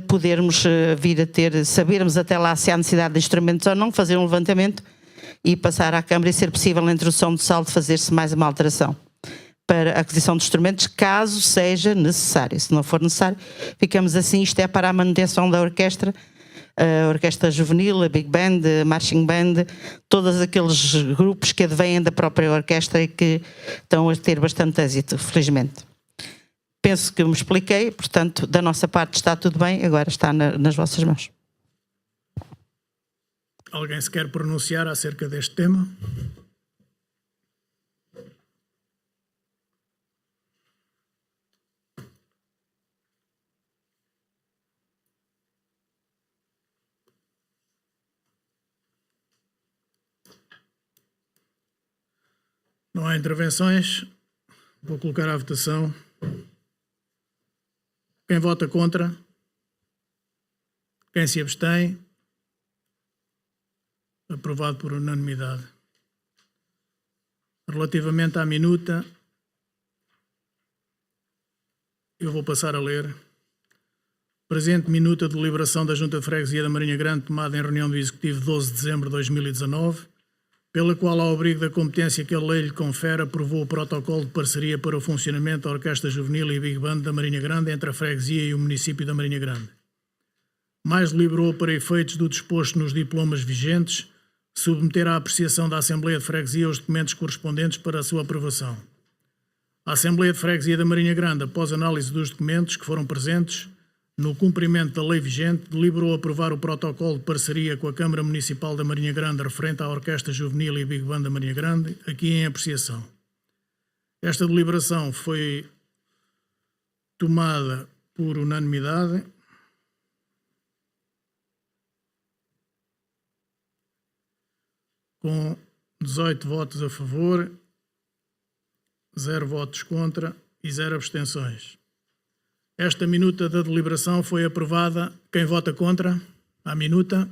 podermos vir a ter, sabermos até lá se há necessidade de instrumentos ou não, fazer um levantamento e passar à Câmara e ser possível na introdução do saldo fazer-se mais uma alteração para a aquisição de instrumentos, caso seja necessário. Se não for necessário, ficamos assim, isto é para a manutenção da orquestra, a orquestra juvenil, a Big Band, a Marching Band, todos aqueles grupos que advêm da própria orquestra e que estão a ter bastante êxito, felizmente. Penso que me expliquei, portanto, da nossa parte está tudo bem, agora está nas vossas mãos. Alguém se quer pronunciar acerca deste tema? Não há intervenções. Vou colocar à votação. Quem vota contra? Quem se abstém? Aprovado por unanimidade. Relativamente à minuta, eu vou passar a ler. Presente minuta de deliberação da Junta de Freguesia da Marinha Grande tomada em reunião do Executivo 12 de dezembro de 2019, pela qual, ao abrigo da competência que a lei lhe confere, aprovou o protocolo de parceria para o funcionamento da Orquestra Juvenil e Big Band da Marinha Grande entre a Freguesia e o município da Marinha Grande. Mais deliberou, para efeitos do disposto nos diplomas vigentes, submeter à apreciação da Assembleia de Freguesia os documentos correspondentes para a sua aprovação. A Assembleia de Freguesia da Marinha Grande, após análise dos documentos que foram presentes, no cumprimento da lei vigente, deliberou aprovar o protocolo de parceria com a Câmara Municipal da Marinha Grande referente à Orquestra Juvenil e Big Band da Marinha Grande, aqui em apreciação. Esta deliberação foi tomada por unanimidade. Com 18 votos a favor, 0 votos contra e 0 abstenções. Esta minuta da deliberação foi aprovada. Quem vota contra? À minuta.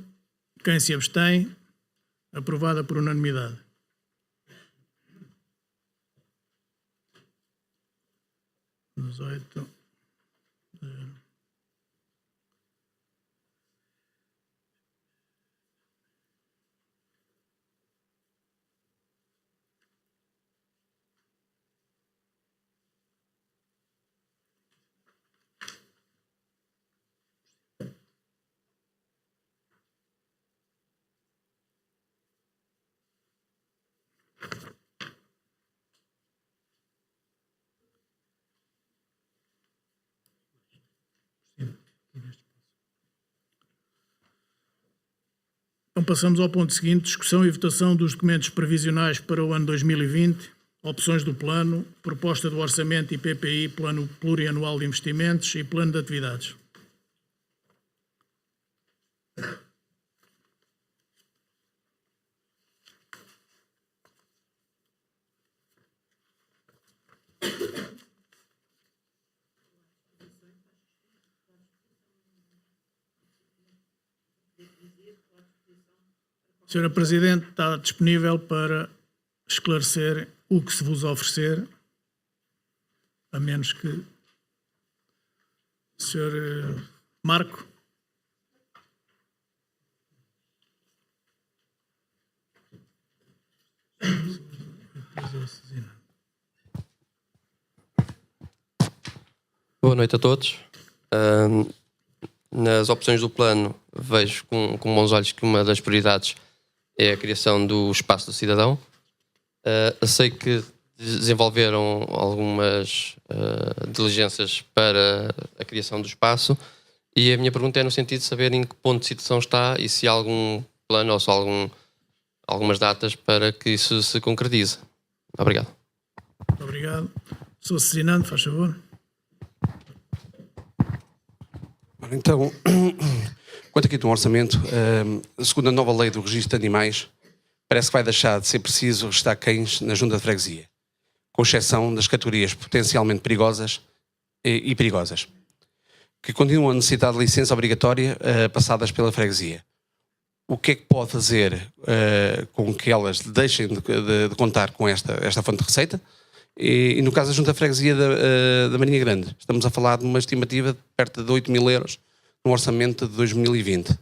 Quem se abstém? Aprovada por unanimidade. Dezoito. Então passamos ao ponto seguinte, discussão e votação dos documentos previsionais para o ano 2020, opções do plano, proposta do orçamento e PPI, plano plurianual de investimentos e plano de atividades. Senhora Presidente, está disponível para esclarecer o que se vos oferecer, a menos que o Sr. Marco. Boa noite a todos. Nas opções do plano, vejo com bons olhos que uma das prioridades é a criação do Espaço do Cidadão. Sei que desenvolveram algumas diligências para a criação do espaço e a minha pergunta é no sentido de saber em que ponto de situação está e se há algum plano ou se há algumas datas para que isso se concretize. Obrigado. Muito obrigado. Sou assinante, faz favor. Então, quanto aqui do orçamento, segundo a nova lei do registro de animais, parece que vai deixar de ser preciso registrar cães na junta de freguesia, com exceção das categorias potencialmente perigosas e perigosas, que continuam a necessitar de licença obrigatória passadas pela freguesia. O que é que pode fazer com que elas deixem de contar com esta fonte de receita? E no caso da Junta de Freguesia da Marinha Grande, estamos a falar de uma estimativa de perto de 8 mil euros no orçamento de 2020,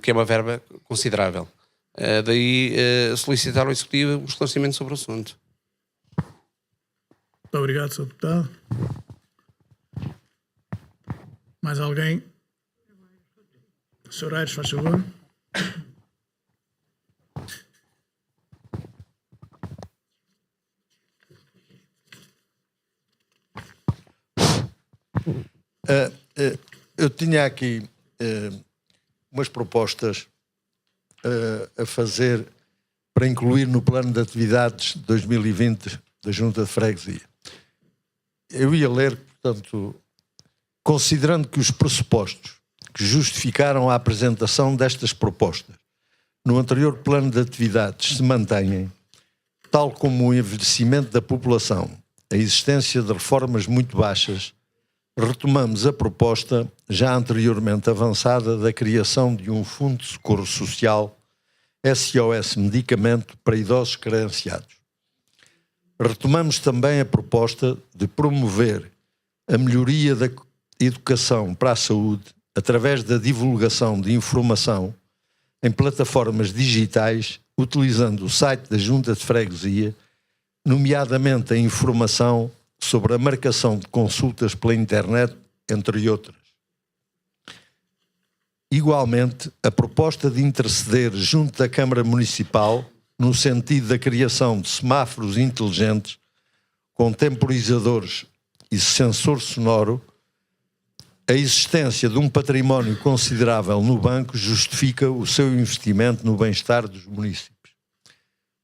que é uma verba considerável. Daí solicitar ao Executivo um esclarecimento sobre o assunto. Muito obrigado, Sr. Deputado. Mais alguém? Sr. Aires, faz favor. Eu tinha aqui umas propostas a fazer para incluir no plano de atividades de 2020 da Junta de Freguesia. Eu ia ler, portanto, considerando que os pressupostos que justificaram a apresentação destas propostas no anterior plano de atividades se mantêm, tal como o envelhecimento da população, a existência de reformas muito baixas, retomamos a proposta já anteriormente avançada da criação de um Fundo de Socorro Social SOS Medicamento para idosos carenciados. Retomamos também a proposta de promover a melhoria da educação para a saúde através da divulgação de informação em plataformas digitais, utilizando o site da Junta de Freguesia, nomeadamente a informação sobre a marcação de consultas pela internet, entre outras. Igualmente, a proposta de interceder junto da Câmara Municipal no sentido da criação de semáforos inteligentes com temporizadores e sensor sonoro, a existência de um património considerável no banco justifica o seu investimento no bem-estar dos municípios.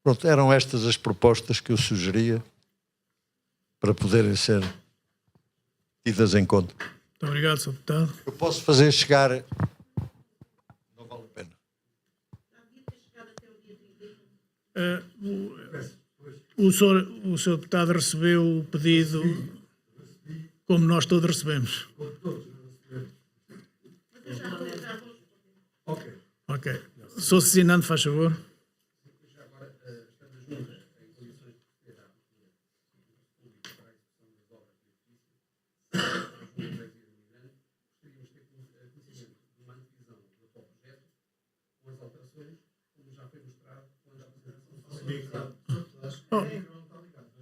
Pronto, eram estas as propostas que eu sugeria para poderem ser tidas em conta. Muito obrigado, Sr. Deputado. Eu posso fazer chegar... Não vale a pena. O Sr. Deputado recebeu o pedido como nós todos recebemos. Ok. Sr. Assinante, faz favor.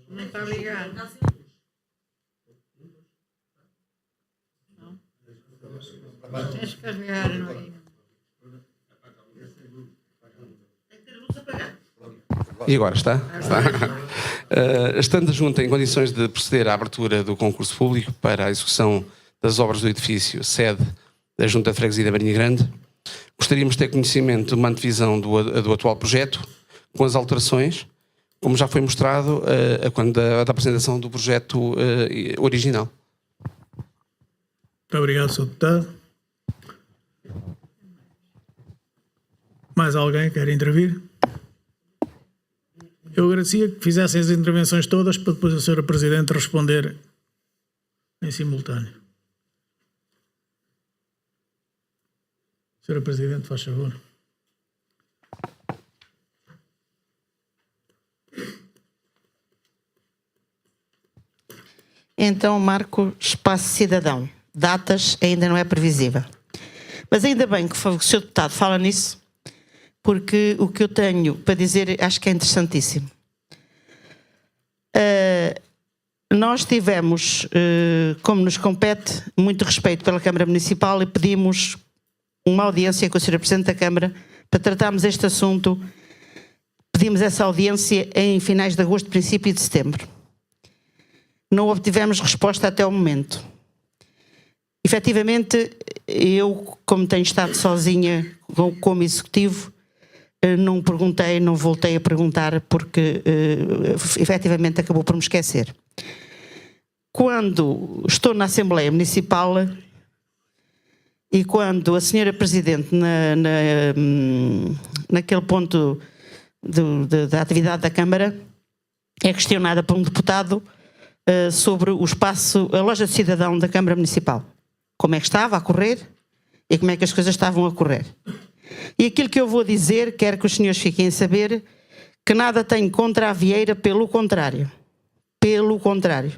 Não está ligado. Não. Tens que carregar, não é? E agora está? Estando a Junta em condições de proceder à abertura do concurso público para a execução das obras do edifício sede da Junta de Freguesia da Marinha Grande, gostaríamos de ter conhecimento de uma antevisão do atual projeto, com as alterações, como já foi mostrado da apresentação do projeto original. Muito obrigado, Sr. Deputado. Mais alguém quer intervir? Eu agradecia que fizessem as intervenções todas para depois a Sra. Presidente responder em simultâneo. Sra. Presidente, faz favor. Então, marco espaço cidadão. Datas ainda não é previsível. Mas ainda bem que o Sr. Deputado fala nisso, porque o que eu tenho para dizer acho que é interessantíssimo. Nós tivemos, como nos compete, muito respeito pela Câmara Municipal e pedimos uma audiência com o Sr. Presidente da Câmara para tratarmos este assunto. Pedimos essa audiência em finais de agosto, princípio de setembro. Não obtivemos resposta até o momento. Efetivamente, eu, como tenho estado sozinha como executivo, não perguntei, não voltei a perguntar, porque efetivamente acabou por me esquecer. Quando estou na Assembleia Municipal e quando a Sra. Presidente, naquele ponto da atividade da Câmara, é questionada por um deputado sobre o espaço, a loja de cidadão da Câmara Municipal. Como é que estava a correr e como é que as coisas estavam a correr. E aquilo que eu vou dizer, quero que os senhores fiquem a saber, que nada tenho contra a Vieira, pelo contrário. Pelo contrário.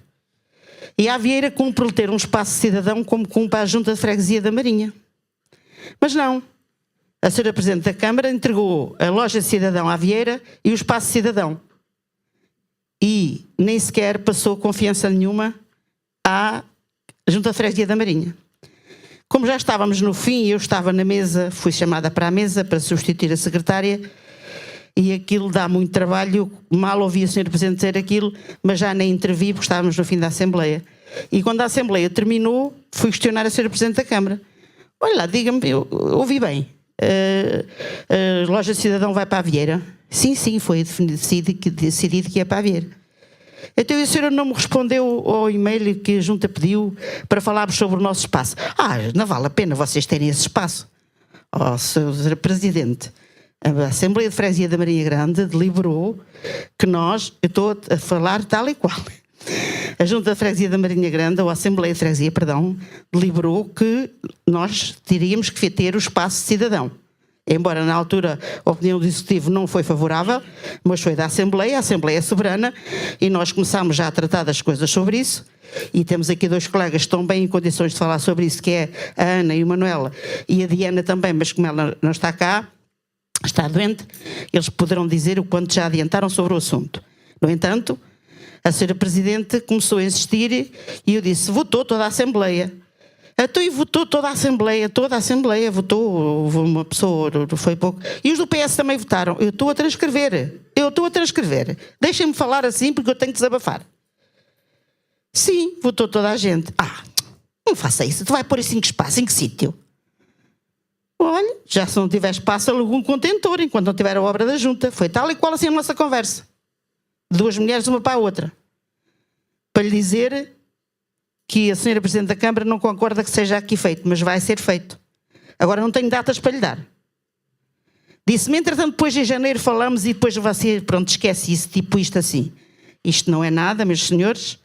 E a Vieira cumpre ter um espaço cidadão como cumpre a Junta de Freguesia da Marinha. Mas não. A Sra. Presidente da Câmara entregou a loja de cidadão à Vieira e o espaço cidadão. E nem sequer passou confiança nenhuma à Junta de Freguesia da Marinha. Como já estávamos no fim e eu estava na mesa, fui chamada para a mesa para substituir a secretária e aquilo dá muito trabalho, mal ouvi a Sra. Presidente dizer aquilo, mas já nem intervi porque estávamos no fim da Assembleia. E quando a Assembleia terminou, fui questionar a Sra. Presidente da Câmara. Olha lá, diga-me, eu ouvi bem, a loja de cidadão vai para a Vieira? Sim, foi decidido que ia para a Vieira. Então a senhora não me respondeu ao e-mail que a Junta pediu para falarmos sobre o nosso espaço. Não vale a pena vocês terem esse espaço. Sra. Presidente, A Assembleia de Freguesia da Marinha Grande deliberou que nós, eu estou a falar tal e qual, a Junta de Freguesia da Marinha Grande, ou a Assembleia de Freguesia, perdão, deliberou que nós teríamos que ter o espaço cidadão. Embora na altura a opinião do Executivo não foi favorável, mas foi da Assembleia, a Assembleia é soberana, e nós começámos já a tratar das coisas sobre isso, e temos aqui dois colegas que estão bem em condições de falar sobre isso, que é a Ana e o Manuela, e a Diana também, mas como ela não está cá, está doente, eles poderão dizer o quanto já adiantaram sobre o assunto. No entanto, a senhora Presidente começou a insistir e eu disse, votou toda a Assembleia. Então, e votou toda a Assembleia votou, houve uma pessoa, foi pouco. E os do PS também votaram. Eu estou a transcrever. Deixem-me falar assim porque eu tenho que desabafar. Sim, votou toda a gente. Não faça isso, tu vai pôr isso em que espaço, em que sítio? Olha, já se não tiver espaço, aluga um contentor enquanto não tiver a obra da Junta. Foi tal e qual assim a nossa conversa. Duas mulheres, uma para a outra. Para lhe dizer que a senhora Presidente da Câmara não concorda que seja aqui feito, mas vai ser feito. Agora não tenho datas para lhe dar. Disse-me, entretanto, depois em janeiro falamos e depois você, pronto, esquece isso, tipo isto assim. Isto não é nada, meus senhores.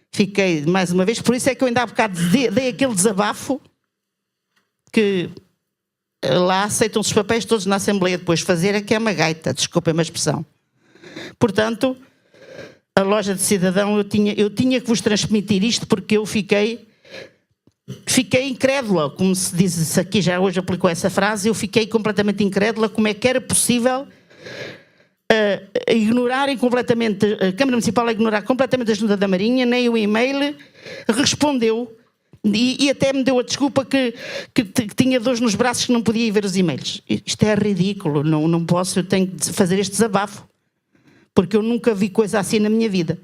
Fiquei, mais uma vez, por isso é que eu ainda há bocado dei aquele desabafo que lá aceitam-se os papéis todos na Assembleia depois fazer, é que é uma gaita, desculpem-me a expressão. Portanto, a loja de cidadão, eu tinha que vos transmitir isto porque eu fiquei incrédula, como se diz aqui, já hoje aplicou essa frase, eu fiquei completamente incrédula como é que era possível ignorarem completamente, a Câmara Municipal a ignorar completamente a Junta da Marinha, nem o e-mail respondeu e até me deu a desculpa que tinha dores nos braços que não podia ir ver os e-mails. Isto é ridículo, não posso, eu tenho que fazer este desabafo. Porque eu nunca vi coisa assim na minha vida.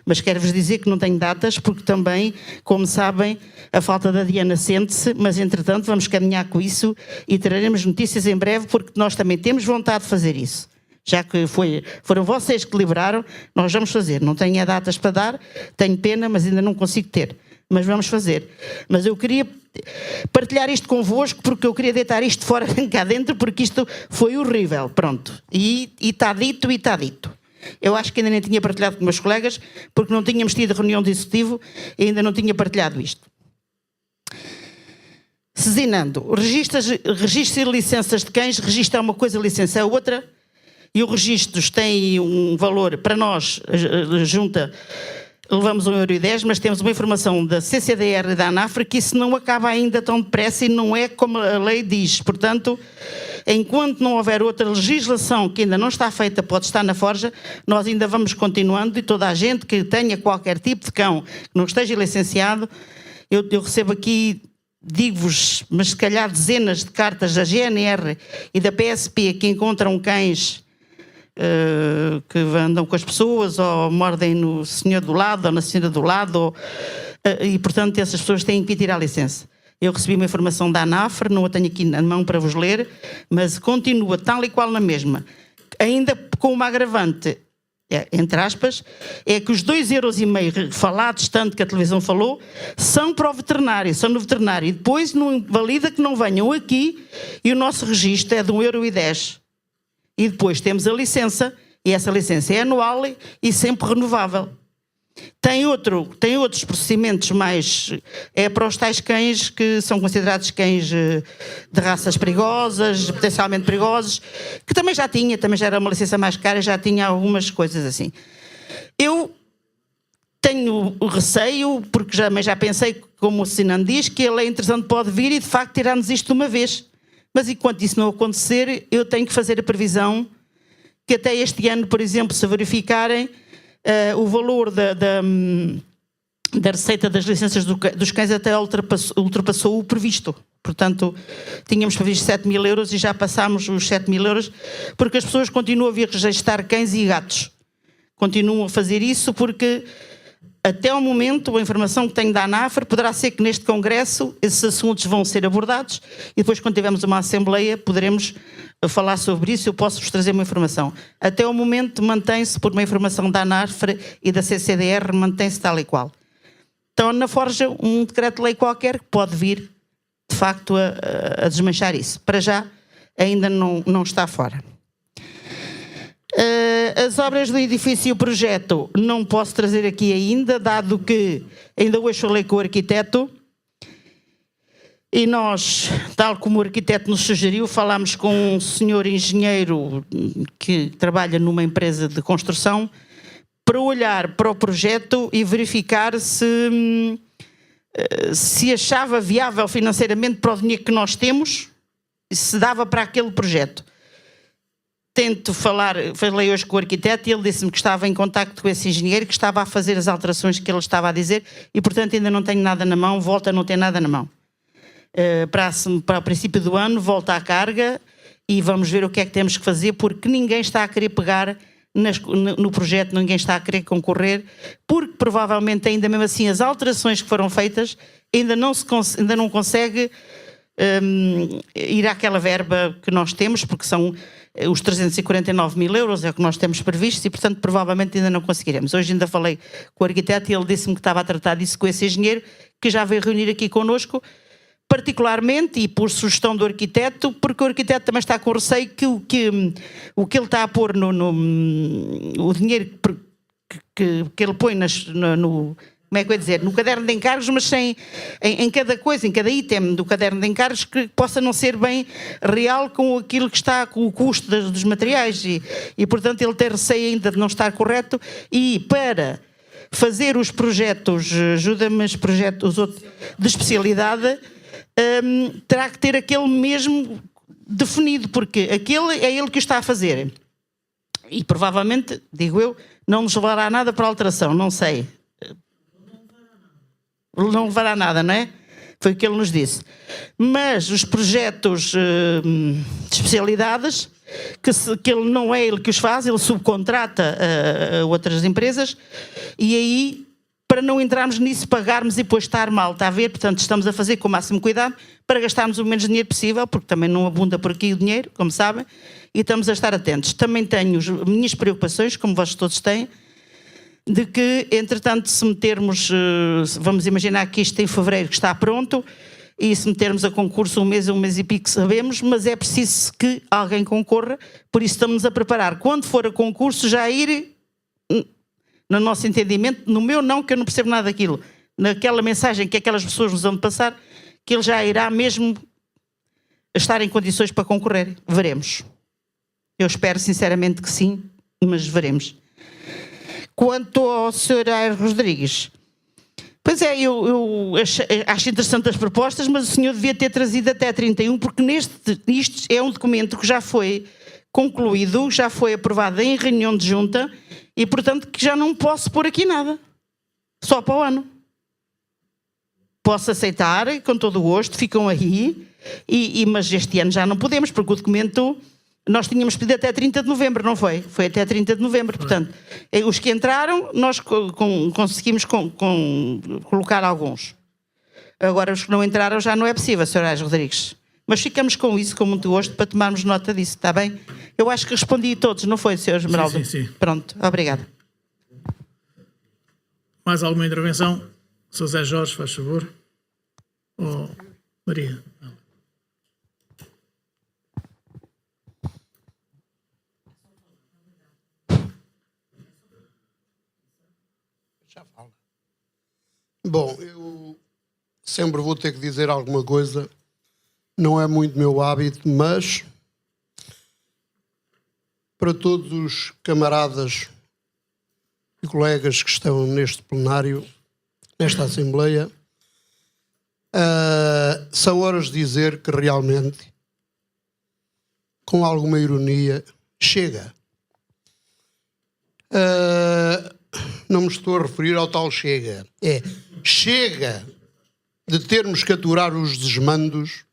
Mas quero-vos dizer que não tenho datas, porque também, como sabem, a falta da Diana sente-se, mas entretanto vamos caminhar com isso e traremos notícias em breve, porque nós também temos vontade de fazer isso. Já que foram vocês que liberaram, nós vamos fazer. Não tenho datas para dar, tenho pena, mas ainda não consigo ter. Mas vamos fazer. Mas eu queria partilhar isto convosco, porque eu queria deitar isto fora cá dentro, porque isto foi horrível. Pronto. E está dito e está dito. Eu acho que ainda nem tinha partilhado com meus colegas, porque não tínhamos tido reunião de executivo e ainda não tinha partilhado isto. Cezinando, registro de licenças de cães, registro é uma coisa, licença é outra, e os registros têm um valor, para nós, a Junta, levamos 1,10 €, mas temos uma informação da CCDR e da ANAFRA que isso não acaba ainda tão depressa e não é como a lei diz. Portanto, enquanto não houver outra legislação que ainda não está feita, pode estar na forja, nós ainda vamos continuando e toda a gente que tenha qualquer tipo de cão que não esteja licenciado, eu recebo aqui, digo-vos, mas se calhar dezenas de cartas da GNR e da PSP que encontram cães que andam com as pessoas ou mordem no senhor do lado ou na senhora do lado e portanto essas pessoas têm que tirar a licença. Eu recebi uma informação da ANAFRA, não a tenho aqui na mão para vos ler, mas continua tal e qual na mesma, ainda com uma agravante, entre aspas, é que os 2,5 € falados, tanto que a televisão falou, são para o veterinário, são no veterinário, e depois não invalida que não venham aqui e o nosso registro é de 1,10 €. E depois temos a licença, e essa licença é anual e sempre renovável. Tem outros procedimentos mais... É para os tais cães que são considerados cães de raças perigosas, potencialmente perigosos, que também já era uma licença mais cara, já tinha algumas coisas assim. Eu tenho receio, porque já pensei, como o Sinano diz, que ele é interessante, pode vir e de facto tirar-nos isto de uma vez. Mas enquanto isso não acontecer, eu tenho que fazer a previsão que até este ano, por exemplo, se verificarem o valor da receita das licenças dos cães até ultrapassou o previsto. Portanto, tínhamos previsto 7.000 € e já passámos os 7.000 €, porque as pessoas continuam a vir registrar cães e gatos. Continuam a fazer isso porque... Até ao momento, a informação que tenho da ANAFRA, poderá ser que neste congresso esses assuntos vão ser abordados e depois, quando tivermos uma assembleia, poderemos falar sobre isso. Eu posso-vos trazer uma informação. Até ao momento, mantém-se, por uma informação da ANAFRA e da CCDR, mantém-se tal e qual. Então, na forja, um decreto-lei qualquer que pode vir, de facto, a desmanchar isso. Para já, ainda não está fora. As obras do edifício e o projeto não posso trazer aqui ainda, dado que ainda hoje falei com o arquiteto e nós, tal como o arquiteto nos sugeriu, falámos com um senhor engenheiro que trabalha numa empresa de construção para olhar para o projeto e verificar se achava viável financeiramente para o dinheiro que nós temos, se dava para aquele projeto. Falei hoje com o arquiteto e ele disse-me que estava em contacto com esse engenheiro, que estava a fazer as alterações que ele estava a dizer e, portanto, ainda não tenho nada na mão, volta a não ter nada na mão. Para o princípio do ano, volta à carga e vamos ver o que é que temos que fazer, porque ninguém está a querer pegar no projeto, ninguém está a querer concorrer, porque provavelmente ainda mesmo assim as alterações que foram feitas ainda não consegue ir àquela verba que nós temos, porque são os 349 mil euros, é o que nós temos previsto e, portanto, provavelmente ainda não conseguiremos. Hoje ainda falei com o arquiteto e ele disse-me que estava a tratar disso com esse engenheiro, que já veio reunir aqui connosco, particularmente, e por sugestão do arquiteto, porque o arquiteto também está com receio que o que ele está a pôr o dinheiro que ele põe como é que eu ia dizer, no caderno de encargos, mas sem, em cada coisa, em cada item do caderno de encargos, que possa não ser bem real com aquilo que está, com o custo dos materiais e portanto ele tem receio ainda de não estar correto e para fazer os projetos, ajuda-me, os projetos de especialidade, terá que ter aquele mesmo definido, porque aquele é ele que o está a fazer e provavelmente, digo eu, não nos levará a nada para alteração, não sei. Não levará nada, não é? Foi o que ele nos disse. Mas os projetos de especialidades, que ele não é ele que os faz, ele subcontrata a outras empresas, e aí, para não entrarmos nisso, pagarmos e depois estar mal, está a ver? Portanto, estamos a fazer com o máximo cuidado para gastarmos o menos dinheiro possível, porque também não abunda por aqui o dinheiro, como sabem, e estamos a estar atentos. Também tenho as minhas preocupações, como vocês todos têm, de que, entretanto, se metermos, vamos imaginar que isto em fevereiro que está pronto, e se metermos a concurso um mês e pico sabemos, mas é preciso que alguém concorra, por isso estamos a preparar. Quando for a concurso, já ir, no nosso entendimento, no meu não, que eu não percebo nada daquilo, naquela mensagem que aquelas pessoas nos vão passar, que ele já irá mesmo estar em condições para concorrer. Veremos. Eu espero sinceramente que sim, mas veremos. Quanto ao Sr. Aires Rodrigues, pois é, eu acho interessantes as propostas, mas o senhor devia ter trazido até 31, porque isto é um documento que já foi concluído, já foi aprovado em reunião de junta e, portanto, que já não posso pôr aqui nada, só para o ano. Posso aceitar, com todo o gosto, ficam aí, mas este ano já não podemos, porque o documento... Nós tínhamos pedido até 30 de novembro, não foi? Foi até 30 de novembro, portanto, os que entraram, nós conseguimos colocar alguns. Agora, os que não entraram já não é possível, Sr. Aires Rodrigues. Mas ficamos com isso, com muito gosto, para tomarmos nota disso, está bem? Eu acho que respondi a todos, não foi, Sr. Esmeralda? Sim. Pronto, obrigada. Mais alguma intervenção? Sr. José Jorge, faz favor. Ou Maria? Bom, eu sempre vou ter que dizer alguma coisa, não é muito meu hábito, mas para todos os camaradas e colegas que estão neste plenário, nesta Assembleia, são horas de dizer que realmente, com alguma ironia, chega. Não me estou a referir ao tal chega. Chega de termos que aturar os desmandos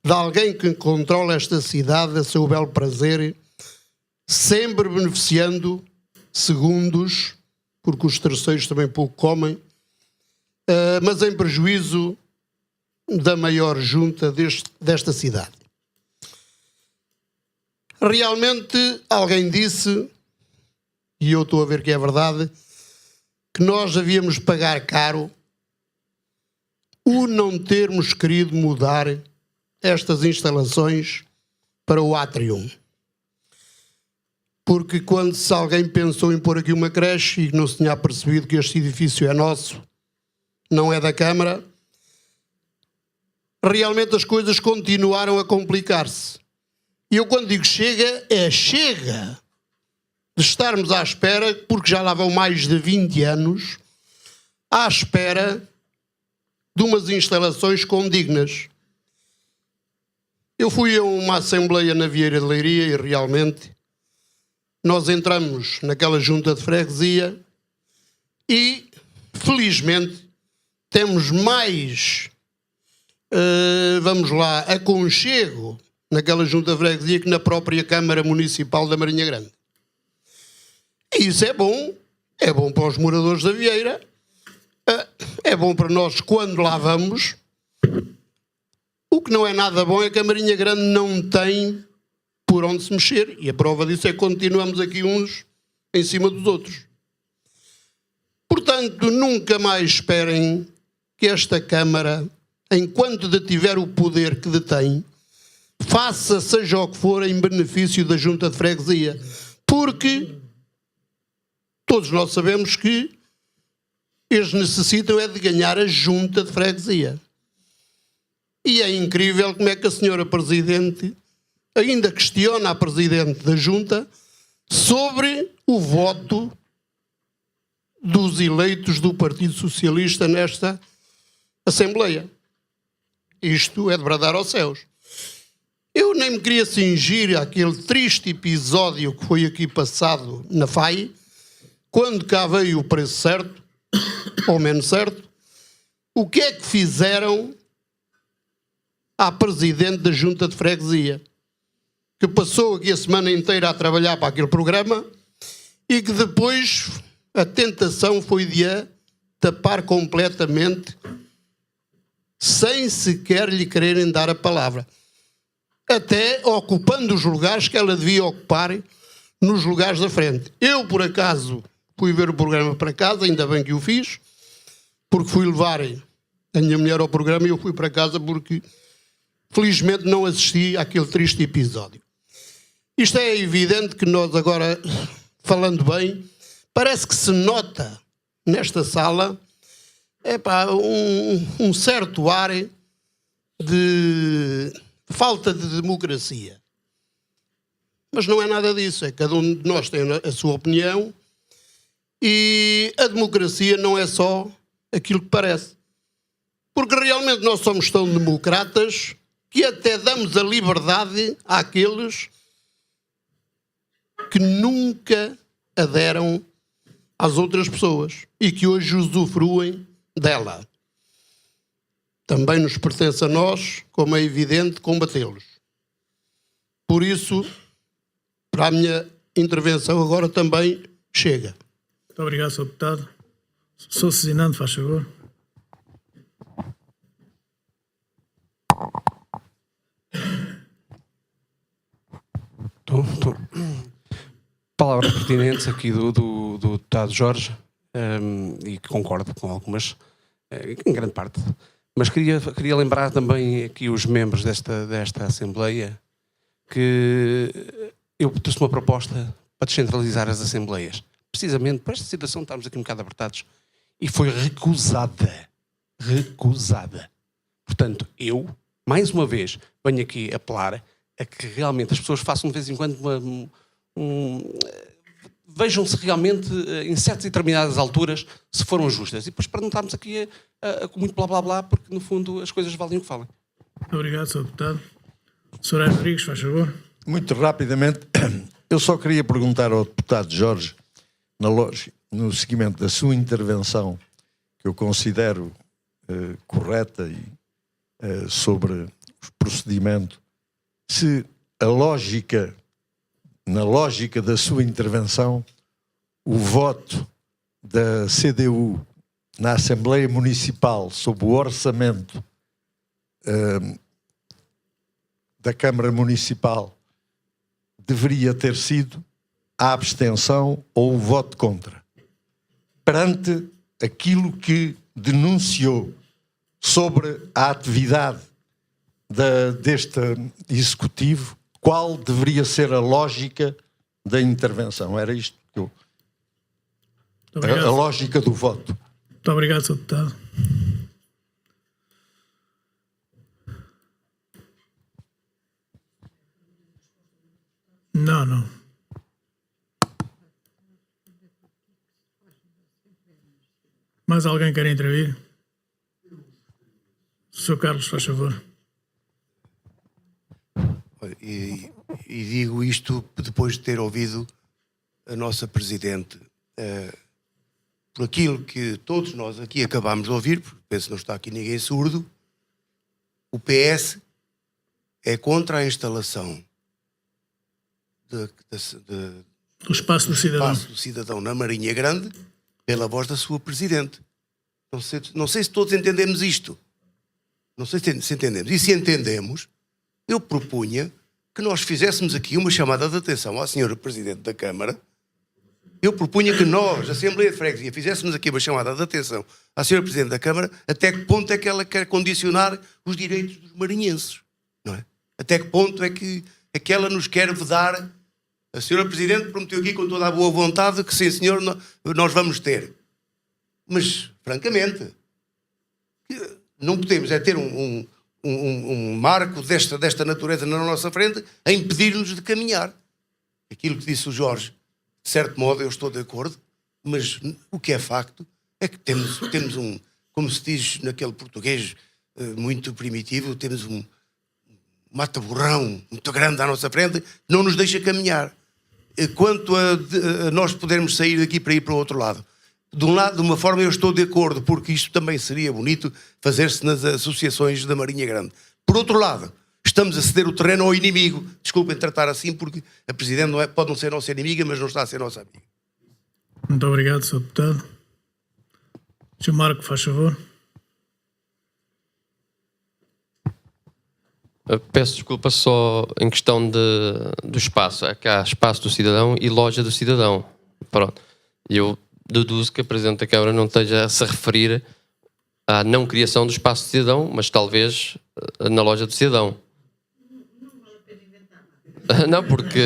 de alguém que controla esta cidade a seu belo prazer, sempre beneficiando segundos, porque os terceiros também pouco comem, mas em prejuízo da maior junta desta cidade. Realmente alguém disse, e eu estou a ver que é verdade, que nós havíamos pagar caro o não termos querido mudar estas instalações para o átrio. Porque quando se alguém pensou em pôr aqui uma creche e não se tinha percebido que este edifício é nosso, não é da Câmara, realmente as coisas continuaram a complicar-se. E eu quando digo chega, chega de estarmos à espera, porque já lá vão mais de 20 anos, à espera de umas instalações condignas. Eu fui a uma assembleia na Vieira de Leiria e realmente nós entramos naquela junta de freguesia e, felizmente, temos mais, aconchego naquela junta de freguesia que na própria Câmara Municipal da Marinha Grande. E isso é bom para os moradores da Vieira, é bom para nós quando lá vamos. O que não é nada bom é que a Marinha Grande não tem por onde se mexer, e a prova disso é que continuamos aqui uns em cima dos outros. Portanto, nunca mais esperem que esta Câmara, enquanto detiver o poder que detém, faça seja o que for em benefício da Junta de Freguesia, porque todos nós sabemos que eles necessitam é de ganhar a Junta de Freguesia. E é incrível como é que a senhora Presidente ainda questiona a Presidente da Junta sobre o voto dos eleitos do Partido Socialista nesta Assembleia. Isto é de bradar aos céus. Eu nem me queria cingir àquele triste episódio que foi aqui passado na FAI, quando cá veio o preço certo, ou menos certo. O que é que fizeram à Presidente da Junta de Freguesia, que passou aqui a semana inteira a trabalhar para aquele programa e que depois a tentação foi de a tapar completamente sem sequer lhe quererem dar a palavra, até ocupando os lugares que ela devia ocupar nos lugares da frente. Eu, por acaso, fui ver o programa para casa, ainda bem que o fiz, porque fui levar a minha mulher ao programa e eu fui para casa porque felizmente não assisti àquele triste episódio. Isto é evidente que nós agora, falando bem, parece que se nota nesta sala um certo ar de falta de democracia. Mas não é nada disso, é cada um de nós tem a sua opinião e a democracia não é só aquilo que parece. Porque realmente nós somos tão democratas que até damos a liberdade àqueles que nunca aderam às outras pessoas e que hoje usufruem dela. Também nos pertence a nós, como é evidente, combatê-los. Por isso, para a minha intervenção agora também chega. Muito obrigado, Sr. Deputado. Sr. Cezinando, faz favor. Palavras pertinentes aqui do deputado Jorge, e que concordo com algumas, em grande parte. Mas queria lembrar também aqui os membros desta Assembleia que eu trouxe uma proposta para descentralizar as Assembleias. Precisamente para esta situação estamos aqui um bocado apertados. E foi recusada. Recusada. Portanto, eu, mais uma vez, venho aqui apelar a que realmente as pessoas façam de vez em quando vejam-se realmente em certas e determinadas alturas se foram justas. E depois para não estarmos aqui com muito blá blá blá, porque no fundo as coisas valem o que falam. Muito obrigado, Sr. Deputado. Sr. Rodrigues, faz favor. Muito rapidamente, eu só queria perguntar ao deputado Jorge, no seguimento da sua intervenção, que eu considero correta e sobre o procedimento, se na lógica da sua intervenção, o voto da CDU na Assembleia Municipal sobre o orçamento da Câmara Municipal deveria ter sido a abstenção ou o voto contra. Perante aquilo que denunciou sobre a atividade deste Executivo, qual deveria ser a lógica da intervenção. Era isto que eu... Muito obrigado. A lógica do voto. Muito obrigado, Sr. Deputado. Não. Mais alguém quer intervir? Sr. Carlos, faz favor. E digo isto depois de ter ouvido a nossa Presidente. Por aquilo que todos nós aqui acabámos de ouvir, porque penso que não está aqui ninguém surdo, o PS é contra a instalação Do espaço do cidadão. Espaço do Cidadão na Marinha Grande pela voz da sua Presidente. Não sei se todos entendemos isto. Não sei se entendemos. E se entendemos, eu propunha que nós fizéssemos aqui uma chamada de atenção à senhora Presidente da Câmara. Eu propunha que nós, a Assembleia de Freguesia, fizéssemos aqui uma chamada de atenção à senhora Presidente da Câmara, até que ponto é que ela quer condicionar os direitos dos marinhenses, não é? Até que ponto é que ela nos quer vedar. A senhora Presidente prometeu aqui com toda a boa vontade que sim senhor, nós vamos ter. Mas, francamente, não podemos ter um marco desta natureza na nossa frente a impedir-nos de caminhar. Aquilo que disse o Jorge, de certo modo eu estou de acordo, mas o que é facto é que temos como se diz naquele português muito primitivo, temos um mata-borrão muito grande à nossa frente, não nos deixa caminhar. Quanto a nós podermos sair daqui para ir para o outro lado, de um lado, de uma forma eu estou de acordo, porque isto também seria bonito fazer-se nas associações da Marinha Grande. Por outro lado, estamos a ceder o terreno ao inimigo. Desculpem tratar assim, porque a Presidente pode não ser nossa inimiga, mas não está a ser nossa amiga. Muito obrigado, Sr. Deputado. Sr. Marco, faz favor. Peço desculpa só em questão do espaço. É que há espaço do cidadão e loja do cidadão. Pronto. Eu deduzo que a Presidente da Câmara não esteja a se referir à não criação do espaço do cidadão, mas talvez na loja do cidadão. Não, porque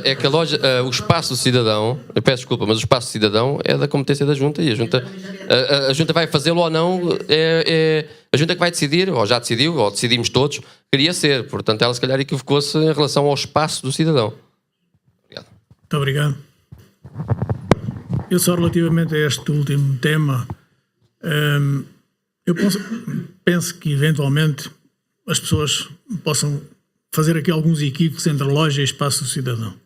é que a loja, o espaço do cidadão, eu peço desculpa, mas o espaço do cidadão é da competência da Junta e a Junta vai fazê-lo ou não, é a Junta que vai decidir, ou já decidiu, ou decidimos todos, queria ser. Portanto, ela se calhar equivocou-se em relação ao espaço do cidadão. Obrigado. Muito obrigado. Eu só relativamente a este último tema, eu penso que eventualmente as pessoas possam fazer aqui alguns equívocos entre loja e espaço do cidadão.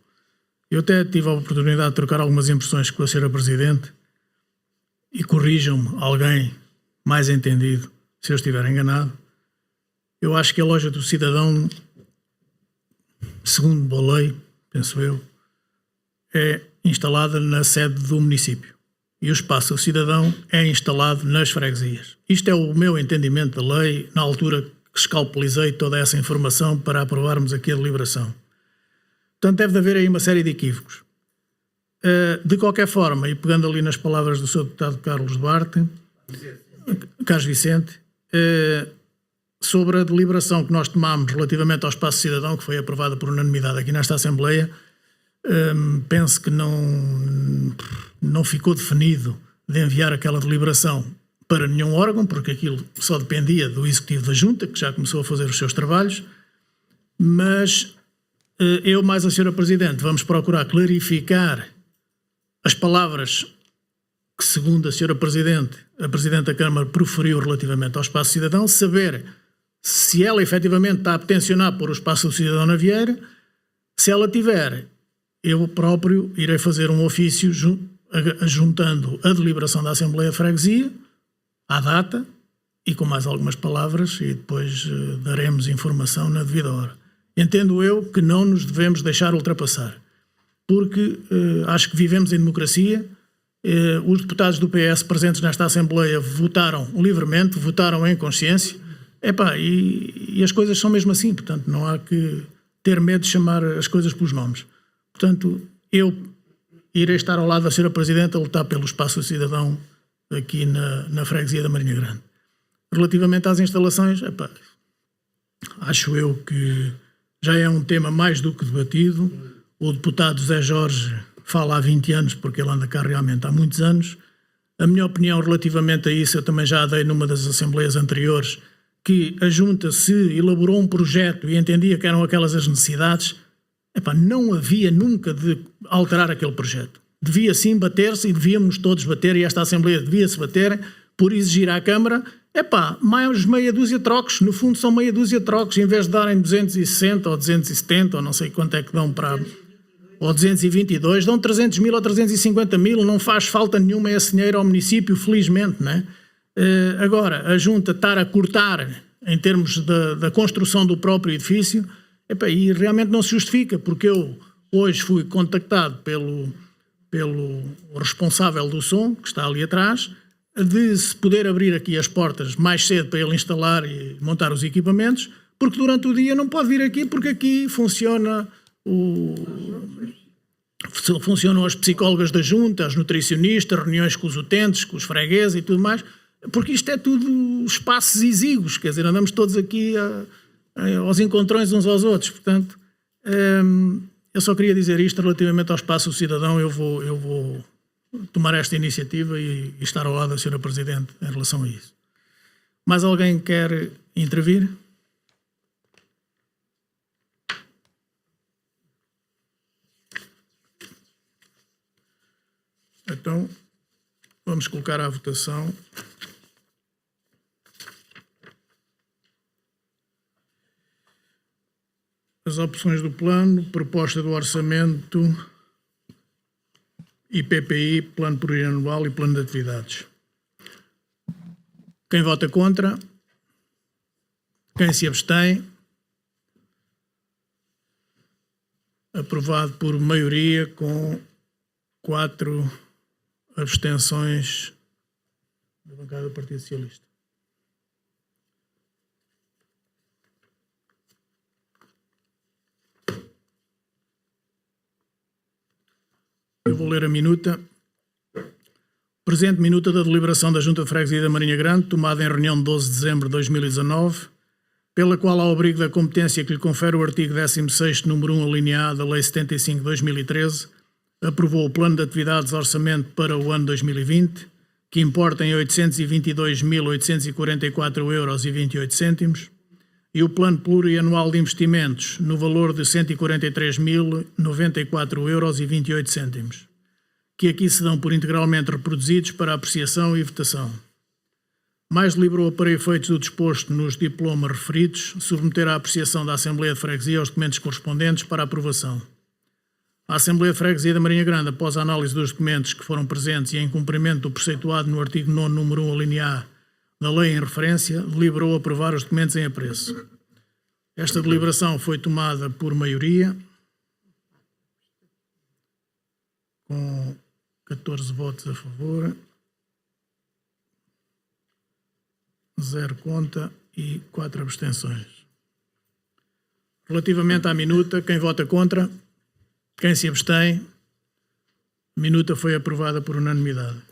Eu até tive a oportunidade de trocar algumas impressões com a Sra. Presidente e corrijam-me alguém mais entendido se eu estiver enganado. Eu acho que a loja do cidadão, segundo a lei, penso eu, é instalada na sede do município e o espaço do cidadão é instalado nas freguesias. Isto é o meu entendimento da lei na altura que escalpelizei toda essa informação para aprovarmos aqui a deliberação. Portanto, deve haver aí uma série de equívocos. De qualquer forma, e pegando ali nas palavras do Sr. Deputado Carlos Vicente, sobre a deliberação que nós tomámos relativamente ao espaço cidadão, que foi aprovada por unanimidade aqui nesta Assembleia, penso que não ficou definido de enviar aquela deliberação para nenhum órgão, porque aquilo só dependia do Executivo da Junta, que já começou a fazer os seus trabalhos, mas eu mais a Sra. Presidente vamos procurar clarificar as palavras que, segundo a Sra. Presidente, a Presidente da Câmara proferiu relativamente ao espaço cidadão, saber se ela efetivamente está a tencionar pôr o espaço do cidadão na Vieira. Se ela tiver, eu próprio irei fazer um ofício juntando a deliberação da Assembleia de Freguesia à data e com mais algumas palavras e depois daremos informação na devida hora. Entendo eu que não nos devemos deixar ultrapassar, porque acho que vivemos em democracia. Os deputados do PS presentes nesta Assembleia votaram livremente, votaram em consciência, e as coisas são mesmo assim, portanto não há que ter medo de chamar as coisas pelos nomes. Portanto, eu irei estar ao lado da Sra. Presidente a lutar pelo espaço do cidadão aqui na freguesia da Marinha Grande. Relativamente às instalações, acho eu que já é um tema mais do que debatido. O deputado José Jorge fala há 20 anos, porque ele anda cá realmente há muitos anos. A minha opinião relativamente a isso, eu também já a dei numa das assembleias anteriores, que a Junta, se elaborou um projeto e entendia que eram aquelas as necessidades, não havia nunca de alterar aquele projeto. Devia sim bater-se e devíamos todos bater, e esta Assembleia devia-se bater por exigir à Câmara, mais meia dúzia de trocos, no fundo são meia dúzia de trocos, em vez de darem 260 ou 270, ou não sei quanto é que dão para... ou 222, dão 300 mil ou 350 mil, não faz falta nenhuma esse dinheiro ao município, felizmente, não é? Agora, a Junta estar a cortar em termos da construção do próprio edifício, e realmente não se justifica, porque eu hoje fui contactado pelo responsável do som, que está ali atrás, de se poder abrir aqui as portas mais cedo para ele instalar e montar os equipamentos, porque durante o dia não pode vir aqui, porque aqui funcionam as psicólogas da Junta, as nutricionistas, reuniões com os utentes, com os fregueses e tudo mais, porque isto é tudo espaços exíguos, quer dizer, andamos todos aqui aos encontrões uns aos outros. Portanto, eu só queria dizer isto relativamente ao espaço do cidadão. Eu vou tomar esta iniciativa e estar ao lado da Sra. Presidente em relação a isso. Mais alguém quer intervir? Então, vamos colocar à votação as opções do plano, proposta do orçamento, IPPI, plano plurianual e plano de atividades. Quem vota contra? Quem se abstém? Aprovado por maioria, com 4 abstenções da bancada do Partido Socialista. Eu vou ler a minuta. Presente minuta da deliberação da Junta de Freguesia da Marinha Grande, tomada em reunião de 12 de dezembro de 2019, pela qual, ao abrigo da competência que lhe confere o artigo 16º, número 1, alínea A da Lei 75 de 2013, aprovou o plano de atividades de orçamento para o ano 2020, que importa em 822.844,28 euros, e o plano plurianual de investimentos no valor de 143.094,28 euros, que aqui se dão por integralmente reproduzidos para apreciação e votação. Mais deliberou, para efeitos do disposto nos diplomas referidos, submeter à apreciação da Assembleia de Freguesia os documentos correspondentes para aprovação. A Assembleia de Freguesia da Marinha Grande, após a análise dos documentos que foram presentes e em cumprimento do preceituado no artigo 9º, número 1, alínea A da lei em referência, deliberou aprovar os documentos em apreço. Esta deliberação foi tomada por maioria, com 14 votos a favor, 0 contra e 4 abstenções. Relativamente à minuta, quem vota contra? Quem se abstém? A minuta foi aprovada por unanimidade.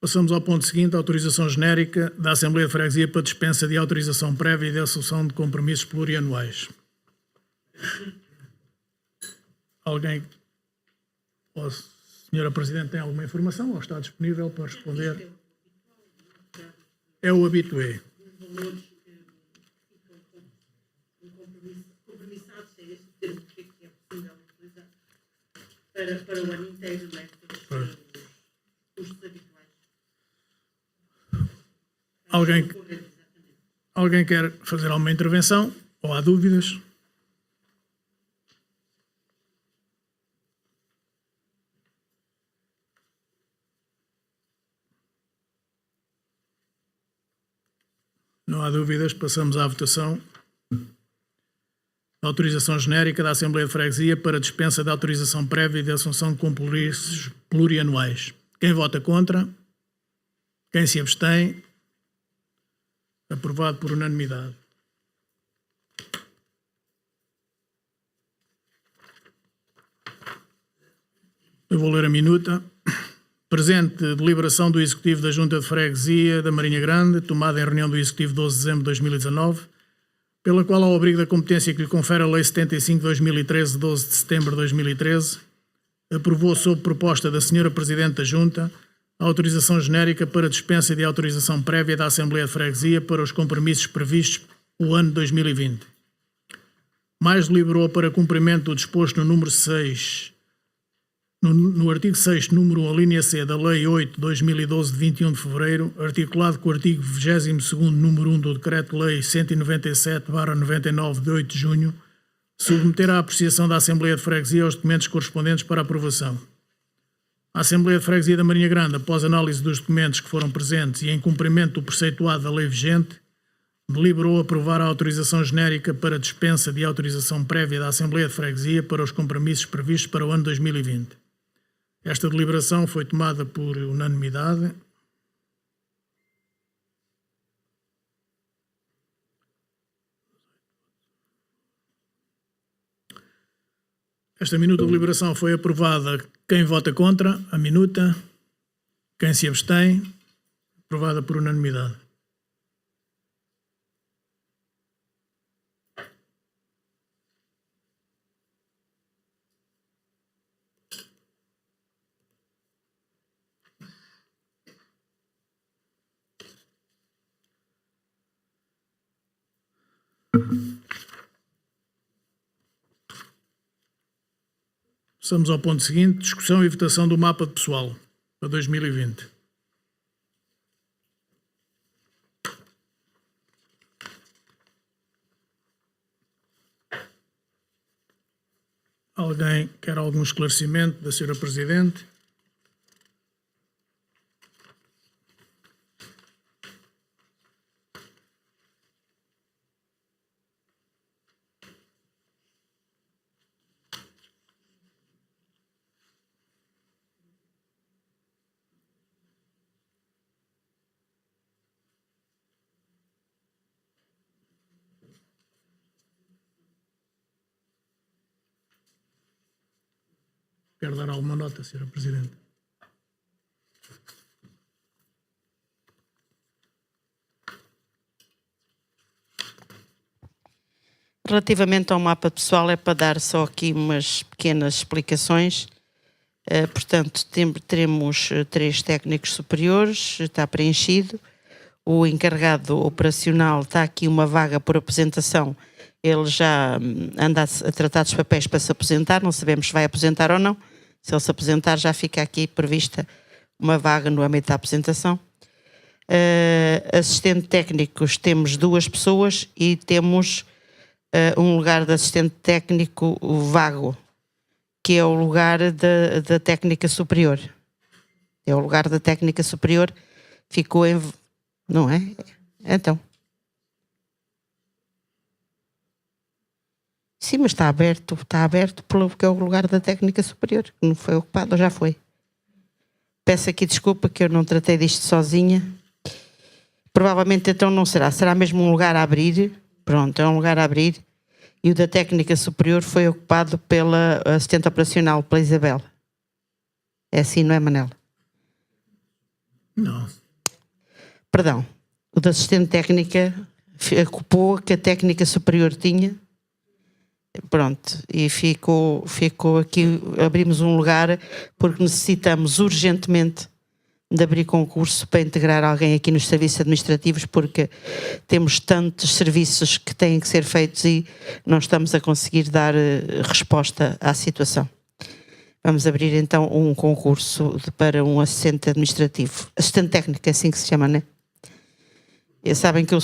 Passamos ao ponto seguinte, autorização genérica da Assembleia de Freguesia para dispensa de autorização prévia e de assunção de compromissos plurianuais. Alguém, ou a Sra. Presidente, tem alguma informação ou está disponível para responder? É o habitué. Compromissados, é este termo que é possível utilizar para o ano inteiro, não é? Custos habituais. Alguém quer fazer alguma intervenção? Ou há dúvidas? Não há dúvidas, passamos à votação. autorização genérica da Assembleia de Freguesia para dispensa de autorização prévia e de assunção de compromissos plurianuais. Quem vota contra? Quem se abstém? Aprovado por unanimidade. Eu vou ler a minuta. Presente deliberação do Executivo da Junta de Freguesia da Marinha Grande, tomada em reunião do Executivo 12 de dezembro de 2019, pela qual, ao abrigo da competência que lhe confere a Lei 75/2013, de 12 de setembro de 2013, aprovou, sob proposta da Sra. Presidente da Junta, a autorização genérica para dispensa de autorização prévia da Assembleia de Freguesia para os compromissos previstos o ano 2020. Mais deliberou para cumprimento do disposto no número 6, no artigo 6º, número 1, a linha C da Lei 8/2012, de 21 de fevereiro, articulado com o artigo 22º, número 1 do Decreto-Lei 197/99, de 8 de junho, submeter à apreciação da Assembleia de Freguesia os documentos correspondentes para aprovação. A Assembleia de Freguesia da Marinha Grande, após análise dos documentos que foram presentes e em cumprimento do preceituado da lei vigente, deliberou aprovar a autorização genérica para dispensa de autorização prévia da Assembleia de Freguesia para os compromissos previstos para o ano 2020. Esta deliberação foi tomada por unanimidade. Esta minuta de deliberação foi aprovada. Quem vota contra? A minuta. Quem se abstém? Aprovada por unanimidade. Passamos ao ponto seguinte, discussão e votação do mapa de pessoal para 2020. Alguém quer algum esclarecimento da Sra. Presidente? Quer dar alguma nota, Sra. Presidente? Relativamente ao mapa pessoal, é para dar só aqui umas pequenas explicações. Portanto, teremos 3 técnicos superiores, está preenchido. O encarregado operacional, está aqui uma vaga por aposentação. Ele já anda a tratar dos papéis para se aposentar, não sabemos se vai aposentar ou não. Se ele se aposentar, já fica aqui prevista uma vaga no âmbito da aposentação. Assistente técnicos, temos 2 pessoas e temos um lugar de assistente técnico vago, que é o lugar da técnica superior. É o lugar da técnica superior, ficou em... Não é? Então... Sim, mas está aberto porque é o lugar da técnica superior, que não foi ocupado, ou já foi. Peço aqui desculpa que eu não tratei disto sozinha. Provavelmente então não será. Será mesmo um lugar a abrir. Pronto, é um lugar a abrir. E o da técnica superior foi ocupado pela assistente operacional, pela Isabel. É assim, não é, Manela? Não. Perdão. O da assistente técnica ocupou que a técnica superior tinha. Pronto, e ficou aqui, abrimos um lugar porque necessitamos urgentemente de abrir concurso para integrar alguém aqui nos serviços administrativos, porque temos tantos serviços que têm que ser feitos e não estamos a conseguir dar resposta à situação. Vamos abrir então um concurso para um assistente administrativo, assistente técnico, é assim que se chama, não é? E sabem que eu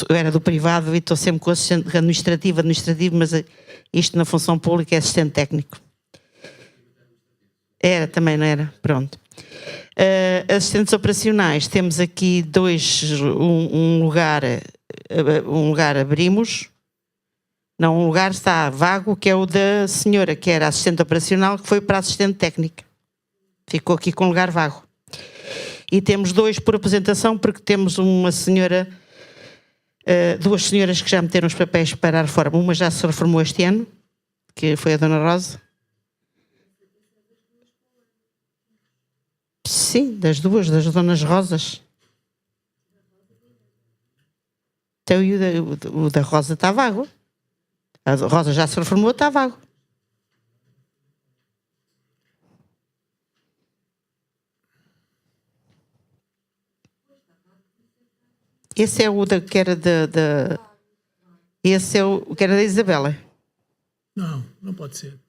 era do privado e estou sempre com assistente administrativo, mas isto na função pública é assistente técnico. Era, também não era? Pronto. Assistentes operacionais, temos aqui um lugar abrimos, Não, um lugar está vago, que é o da senhora, que era assistente operacional, que foi para assistente técnica. Ficou aqui com lugar vago. E temos 2 por apresentação, porque temos uma senhora, 2 senhoras que já meteram os papéis para a reforma. Uma já se reformou este ano, que foi a Dona Rosa. Sim, das Donas Rosas. Então, e o da Rosa está vago. A Rosa já se reformou, está vago. Esse é o que era esse é o que era da Isabela. Não, não pode ser.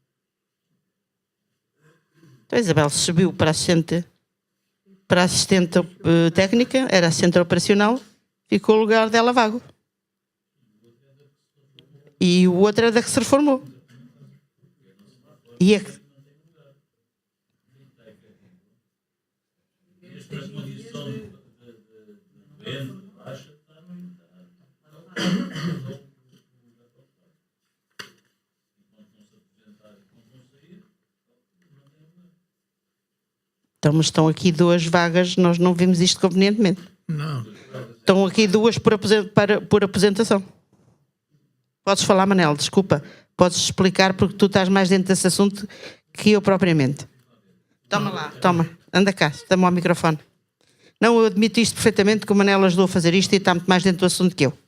Então a Isabela subiu para assistente técnica, era assistente operacional, ficou o lugar dela vago. E o outro era da que se reformou. E é que... Então, mas estão aqui 2 vagas, nós não vimos isto convenientemente. Não. Estão aqui 2 por apresentação. Podes falar, Manel, desculpa. Podes explicar porque tu estás mais dentro desse assunto que eu propriamente. Toma lá, toma. Anda cá, dá-me ao microfone. Não, eu admito isto perfeitamente, que o Manel ajudou a fazer isto e está muito mais dentro do assunto que eu.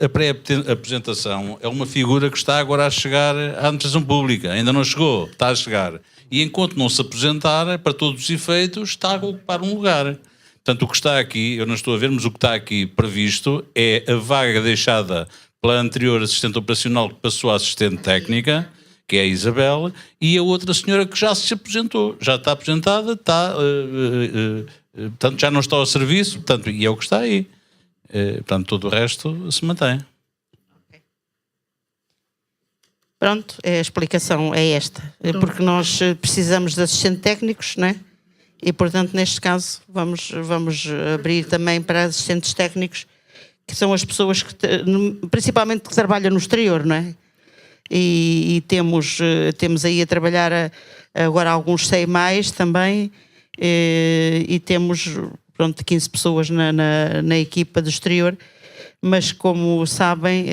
A pré-apresentação é uma figura que está agora a chegar à administração pública. Ainda não chegou, está a chegar. E enquanto não se apresentar, para todos os efeitos, está a ocupar um lugar. Portanto, o que está aqui, eu não estou a ver, mas o que está aqui previsto é a vaga deixada pela anterior assistente operacional que passou a assistente técnica, que é a Isabel, e a outra senhora que já se apresentou. Já está apresentada, está, portanto, já não está ao serviço, portanto, e é o que está aí. Portanto, todo o resto se mantém. Pronto, a explicação é esta. Porque nós precisamos de assistentes técnicos, não é? E, portanto, neste caso, vamos abrir também para assistentes técnicos, que são as pessoas que, principalmente, que trabalham no exterior, não é? E temos aí a trabalhar agora alguns SEI mais também, e temos, pronto, 15 pessoas na equipa do exterior, mas como sabem,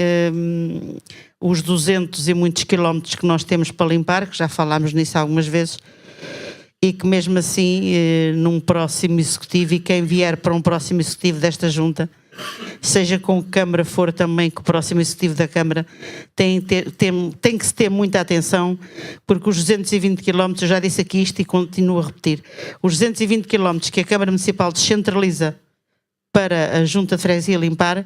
os 200 e muitos quilómetros que nós temos para limpar, que já falámos nisso algumas vezes, e que mesmo assim, num próximo executivo, e quem vier para um próximo executivo desta junta, seja com que Câmara for também, que o próximo executivo da Câmara, tem que se ter muita atenção, porque os 220 km, eu já disse aqui isto e continuo a repetir, os 220 km que a Câmara Municipal descentraliza para a Junta de Freguesia limpar,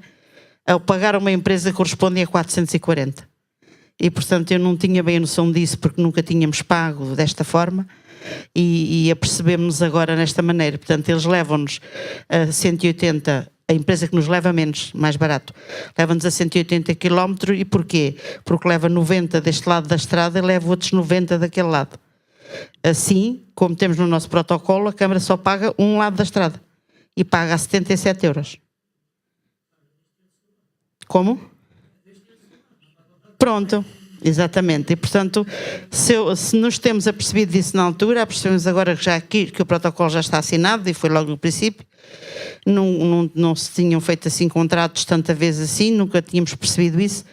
ao pagar uma empresa correspondem a 440. E, portanto, eu não tinha bem a noção disso, porque nunca tínhamos pago desta forma, e apercebemos-nos agora nesta maneira. Portanto, eles levam-nos a 180, a empresa que nos leva menos, mais barato, leva-nos a 180 km, e porquê? Porque leva 90 deste lado da estrada e leva outros 90 daquele lado. Assim, como temos no nosso protocolo, a Câmara só paga um lado da estrada, e paga a 77 euros. Como? Pronto, exatamente. E, portanto, se nos temos apercebido disso na altura, apercebemos agora que o protocolo já está assinado, e foi logo no princípio, não se tinham feito assim contratos tanta vez assim, nunca tínhamos percebido isso.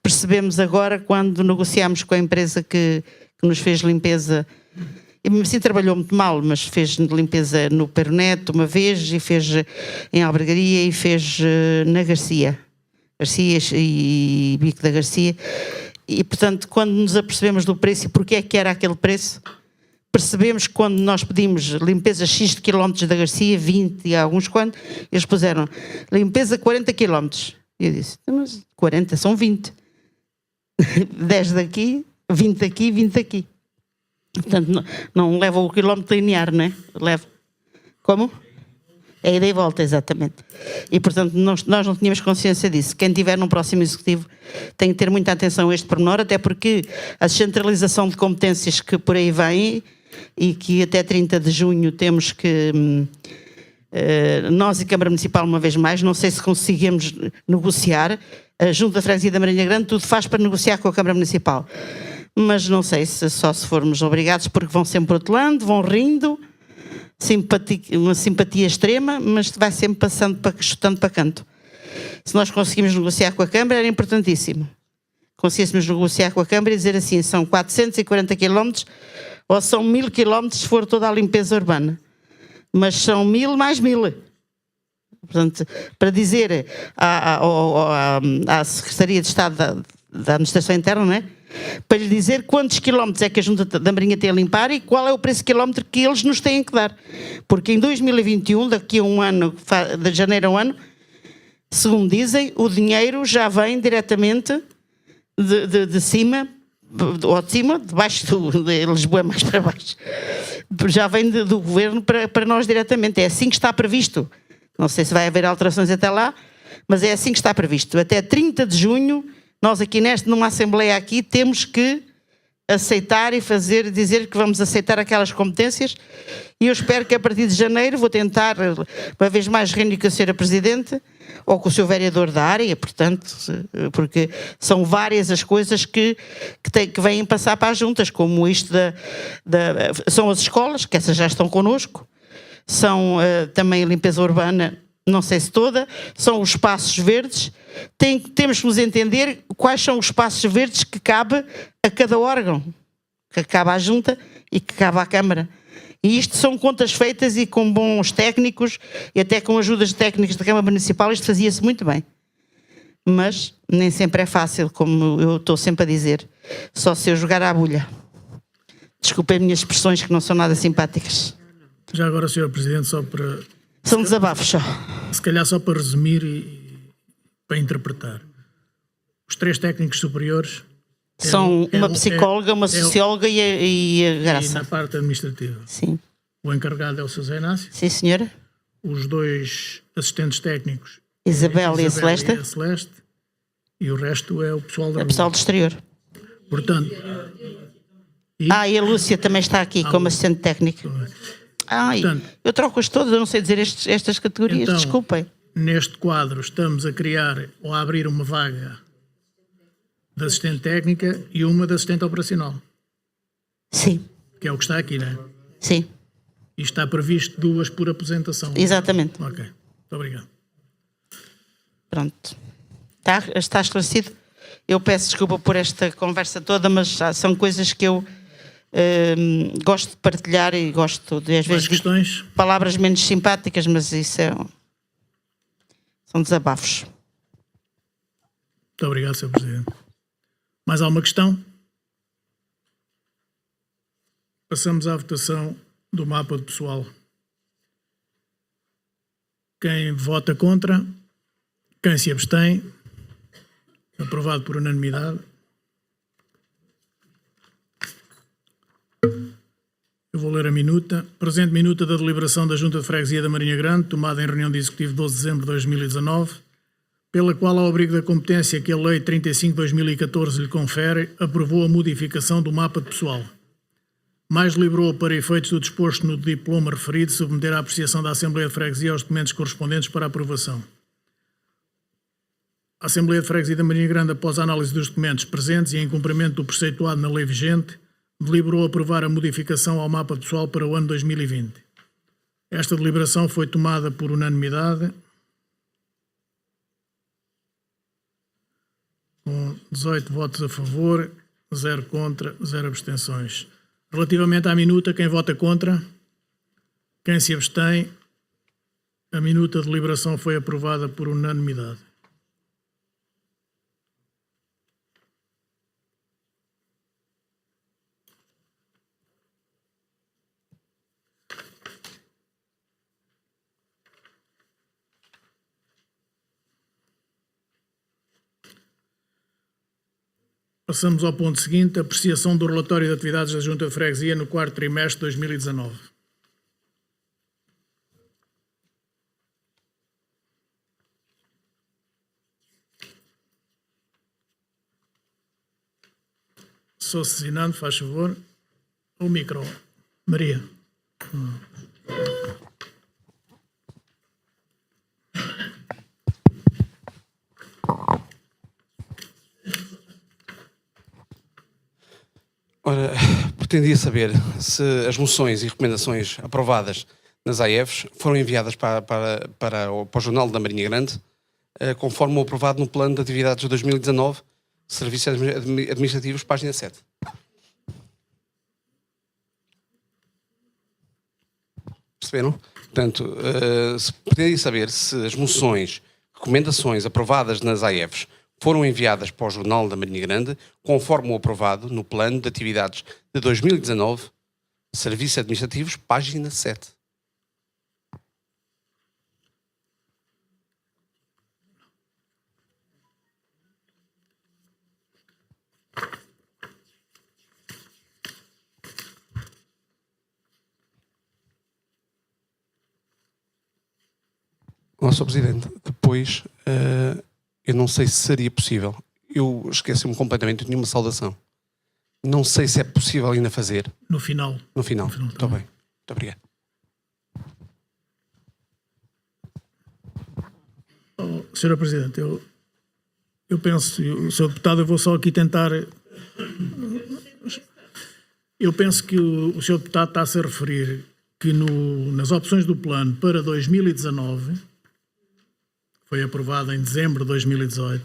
Percebemos agora quando negociámos com a empresa que nos fez limpeza, e mesmo assim trabalhou muito mal, mas fez limpeza no Peroneto uma vez, e fez em Albergaria, e fez na Garcia e Bico da Garcia, e portanto quando nos apercebemos do preço e porque é que era aquele preço, percebemos que quando nós pedimos limpeza X de quilómetros da Garcia, 20 e alguns quantos, eles puseram limpeza 40 quilómetros, e eu disse, mas 40 são 20, 10 daqui, 20 daqui, 20 daqui, portanto não leva o quilómetro linear, não é? Leva, como? É ida e volta, exatamente. E, portanto, nós não tínhamos consciência disso. Quem tiver num próximo executivo tem que ter muita atenção a este pormenor, até porque a descentralização de competências que por aí vem, e que até 30 de junho temos que Nós e Câmara Municipal, uma vez mais, não sei se conseguimos negociar. A Junta de Freguesia da Marinha Grande tudo faz para negociar com a Câmara Municipal. Mas não sei se só se formos obrigados, porque vão sempre protelando, vão rindo, uma simpatia extrema, mas vai sempre chutando para canto. Se nós conseguimos negociar com a Câmara, era importantíssimo. Conseguíssemos negociar com a Câmara e dizer assim, são 440 km ou são 1000 km se for toda a limpeza urbana. Mas são 1000 mais 1000. Portanto, para dizer à Secretaria de Estado da Administração Interna, não é? Para lhe dizer quantos quilómetros é que a Junta da Marinha tem a limpar e qual é o preço quilómetro que eles nos têm que dar. Porque em 2021, daqui a um ano, de janeiro a um ano, segundo dizem, o dinheiro já vem diretamente de cima, ou de cima, de baixo, de Lisboa mais para baixo. Já vem do governo para nós diretamente. É assim que está previsto. Não sei se vai haver alterações até lá, mas é assim que está previsto. Até 30 de junho, nós aqui numa Assembleia aqui, temos que aceitar e dizer que vamos aceitar aquelas competências, e eu espero que a partir de janeiro vou tentar, uma vez mais, reunir com a Sra. Presidente ou com o Sr. Vereador da área, portanto, porque são várias as coisas que vêm passar para as juntas, como isto são as escolas, que essas já estão connosco, são também a limpeza urbana, não sei se toda, são os espaços verdes. Temos que nos entender quais são os espaços verdes que cabe a cada órgão, que cabe à Junta e que cabe à Câmara. E isto são contas feitas e com bons técnicos e até com ajudas de técnicos da Câmara Municipal isto fazia-se muito bem. Mas nem sempre é fácil, como eu estou sempre a dizer, só se eu jogar à bulha. Desculpem as minhas expressões que não são nada simpáticas. Já agora, Sr. Presidente, só para... São desabafos só. Se calhar só para resumir e para interpretar. Os 3 técnicos superiores... São uma psicóloga, uma socióloga e a Graça. E na parte administrativa. Sim. O encarregado é o Sr. Zé Inácio. Sim, senhora. Os 2 assistentes técnicos... Isabel e a Celeste. E o resto é o pessoal da... É o pessoal do exterior. Portanto... E a Lúcia também está aqui como assistente técnico. Portanto, eu troco-as todas, eu não sei dizer estas categorias, então, desculpem. Neste quadro estamos a criar ou a abrir uma vaga de assistente técnica e uma de assistente operacional. Sim. Que é o que está aqui, não é? Sim. E está previsto 2 por aposentação. Exatamente. Ok, muito obrigado. Pronto. Está esclarecido? Eu peço desculpa por esta conversa toda, mas são coisas que eu gosto de partilhar e gosto de, às vezes, questões? Palavras menos simpáticas, mas isso são desabafos. Muito obrigado, Sr. Presidente. Mais alguma questão? Passamos à votação do mapa de pessoal. Quem vota contra? Quem se abstém? Aprovado por unanimidade. Eu vou ler a minuta. Presente minuta da deliberação da Junta de Freguesia da Marinha Grande, tomada em reunião de executivo 12 de dezembro de 2019, pela qual, ao abrigo da competência que a Lei 35/2014 lhe confere, aprovou a modificação do mapa de pessoal. Mais deliberou, para efeitos do disposto no diploma referido, submeter à apreciação da Assembleia de Freguesia os documentos correspondentes para aprovação. A Assembleia de Freguesia da Marinha Grande, após a análise dos documentos presentes e em cumprimento do preceituado na lei vigente, deliberou aprovar a modificação ao mapa pessoal para o ano 2020. Esta deliberação foi tomada por unanimidade, com 18 votos a favor, 0 contra, 0 abstenções. Relativamente à minuta, quem vota contra? Quem se abstém? A minuta de deliberação foi aprovada por unanimidade. Passamos ao ponto seguinte, apreciação do relatório de atividades da Junta de Freguesia no 4º trimestre de 2019. Sou assinando, faz favor. O micro. Maria. pretendia saber se as moções e recomendações aprovadas nas AEVs foram enviadas para o Jornal da Marinha Grande, conforme o aprovado no Plano de Atividades de 2019, Serviços Administrativos, página 7. Perceberam? Portanto, se pretendia saber se as moções, recomendações aprovadas nas AEVs foram enviadas para o Jornal da Marinha Grande, conforme o aprovado no Plano de Atividades de 2019, Serviços Administrativos, página 7. Sr. Presidente, depois, eu não sei se seria possível. Eu esqueci-me completamente de nenhuma saudação. Não sei se é possível ainda fazer. No final. No final. Está bem. Muito obrigado. Sr. Presidente, eu penso, Sr. Deputado, eu vou só aqui tentar... Eu penso que o Sr. Deputado está-se a referir que nas opções do plano para 2019, foi aprovada em dezembro de 2018,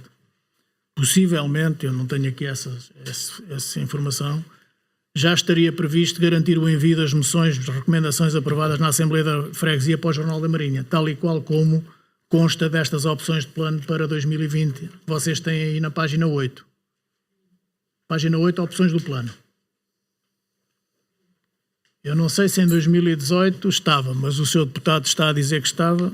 possivelmente, eu não tenho aqui essa informação, já estaria previsto garantir o envio das moções de recomendações aprovadas na Assembleia da Freguesia para o Jornal da Marinha, tal e qual como consta destas opções de plano para 2020. Vocês têm aí na página 8. Página 8, opções do plano. Eu não sei se em 2018 estava, mas o Sr. Deputado está a dizer que estava.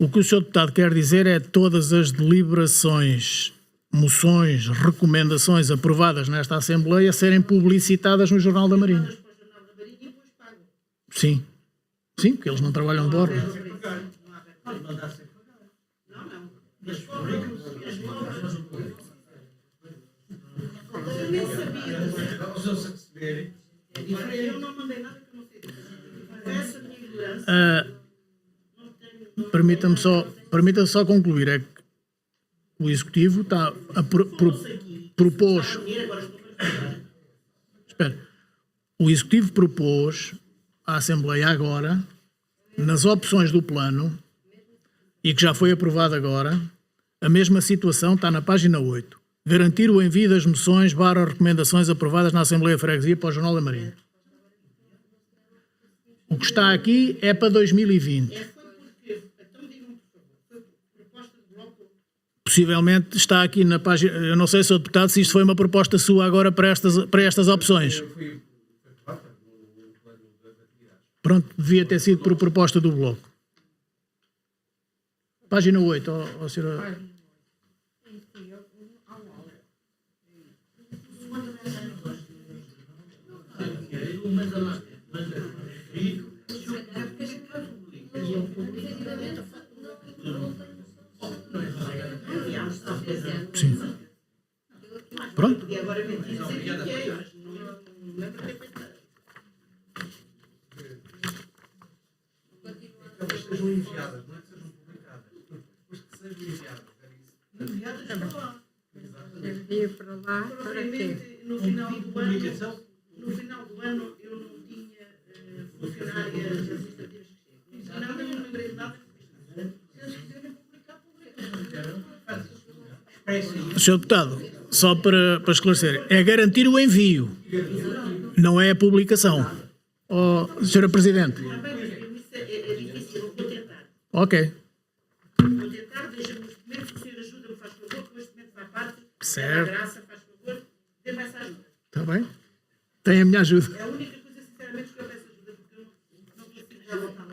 O que o Sr. Deputado quer dizer é todas as deliberações, moções, recomendações aprovadas nesta Assembleia serem publicitadas no Jornal da Marinha. Sim. Sim, porque eles não trabalham de bordo. Permita-me só concluir, é que o Executivo está propôs. Espera. O Executivo propôs à Assembleia agora, nas opções do plano, e que já foi aprovado agora, a mesma situação está na página 8. Garantir o envio das moções / recomendações aprovadas na Assembleia de Freguesia para o Jornal da Marinha. O que está aqui é para 2020. Possivelmente está aqui na página... Eu não sei, Sr. Deputado, se isto foi uma proposta sua agora para estas opções. Pronto, devia ter sido por proposta do Bloco. Página 8, senhora... Sim. Pronto. E agora me diz que eu acho que não lembro de ter feito. Elas sejam enviadas, não é que sejam publicadas. Depois que sejam enviadas, é isso. Enviadas para lá. Envia para lá. Provavelmente no final do ano eu não tinha funcionárias administrativas que chegam. Não me lembrei de nada. Se eles quiserem publicar, Sr. Deputado, só para esclarecer, é garantir o envio, não é a publicação. Sra. Presidente. É difícil, eu vou tentar. Ok. Vou tentar, deixa-me os documentos, o senhor ajuda-me, faz favor, com os documentos à parte. Certo. A graça, faz favor, dê-me essa ajuda. Está bem? Tem a minha ajuda. É a única coisa, sinceramente, que eu peço ajuda, porque eu não consigo já voltar lá.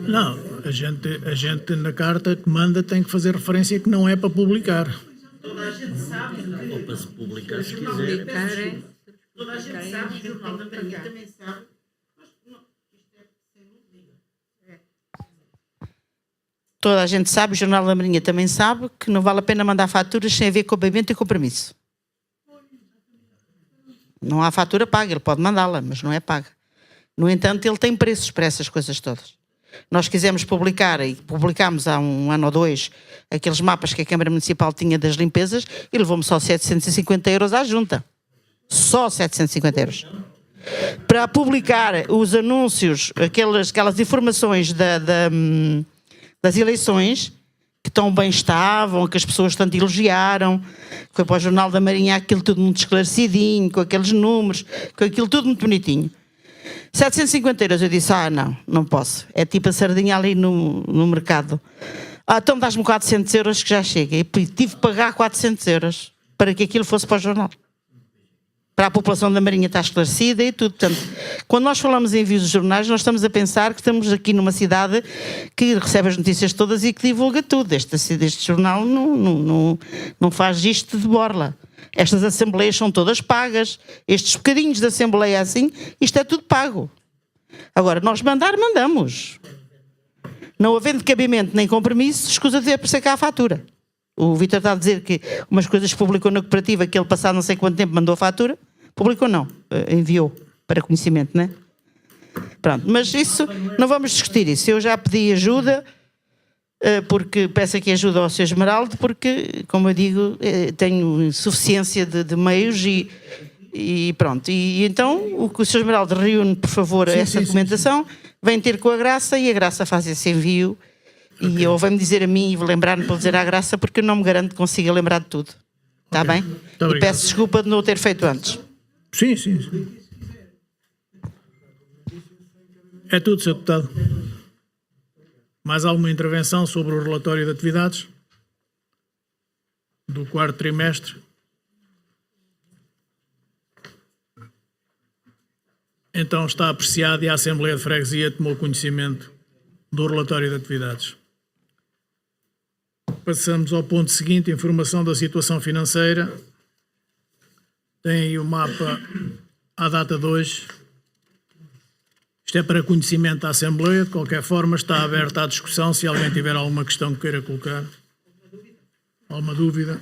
Não, a gente na carta que manda tem que fazer referência que não é para publicar. Toda a gente sabe se publicar se Jornal quiser. Toda a gente sabe, o Jornal da Marinha também sabe. Mas não, isto é sem dúvida. Toda a gente sabe, o Jornal da Marinha também sabe, que não vale a pena mandar faturas sem haver acompanhamento e compromisso. Não há fatura paga, ele pode mandá-la, mas não é paga. No entanto, ele tem preços para essas coisas todas. Nós quisemos publicar, e publicámos há 1 ano ou 2, aqueles mapas que a Câmara Municipal tinha das limpezas, e levou-me só 750 euros à junta. Só 750 euros. Para publicar os anúncios, aquelas informações das eleições, que tão bem estavam, que as pessoas tanto elogiaram, foi para o Jornal da Marinha aquilo tudo muito esclarecidinho, com aqueles números, com aquilo tudo muito bonitinho. 750 euros, eu disse, não posso. É tipo a sardinha ali no mercado. Então dás-me 400 euros que já chega. E tive que pagar 400 euros para que aquilo fosse para o jornal. Para a população da Marinha estar esclarecida e tudo. Portanto, quando nós falamos em envios de jornais, nós estamos a pensar que estamos aqui numa cidade que recebe as notícias todas e que divulga tudo. Este jornal não faz isto de borla. Estas assembleias são todas pagas. Estes bocadinhos de assembleia assim, isto é tudo pago. Agora, nós mandamos. Não havendo cabimento nem compromisso, escusa de aparecer cá a fatura. O Vítor está a dizer que umas coisas publicou na cooperativa, que ele passado não sei quanto tempo mandou a fatura. Publicou não, enviou para conhecimento, não é? Pronto, mas isso, não vamos discutir isso. Eu já pedi ajuda, porque peço aqui ajuda ao Sr. Esmeraldo, porque, como eu digo, tenho insuficiência de meios e pronto. E então, o que o Sr. Esmeraldo reúne, por favor, essa documentação, vem ter com a Graça e a Graça faz esse envio. E ele vai-me dizer a mim e lembrar-me para dizer à Graça, porque eu não me garanto que consiga lembrar de tudo. Está bem? E peço desculpa de não o ter feito antes. Sim. É tudo, Sr. Deputado. Mais alguma intervenção sobre o relatório de atividades do 4º trimestre? Então está apreciado e a Assembleia de Freguesia tomou conhecimento do relatório de atividades. Passamos ao ponto seguinte, informação da situação financeira. Tem aí o mapa à data de hoje. Isto é para conhecimento da Assembleia. De qualquer forma, está aberta à discussão. Se alguém tiver alguma questão que queira colocar, alguma dúvida.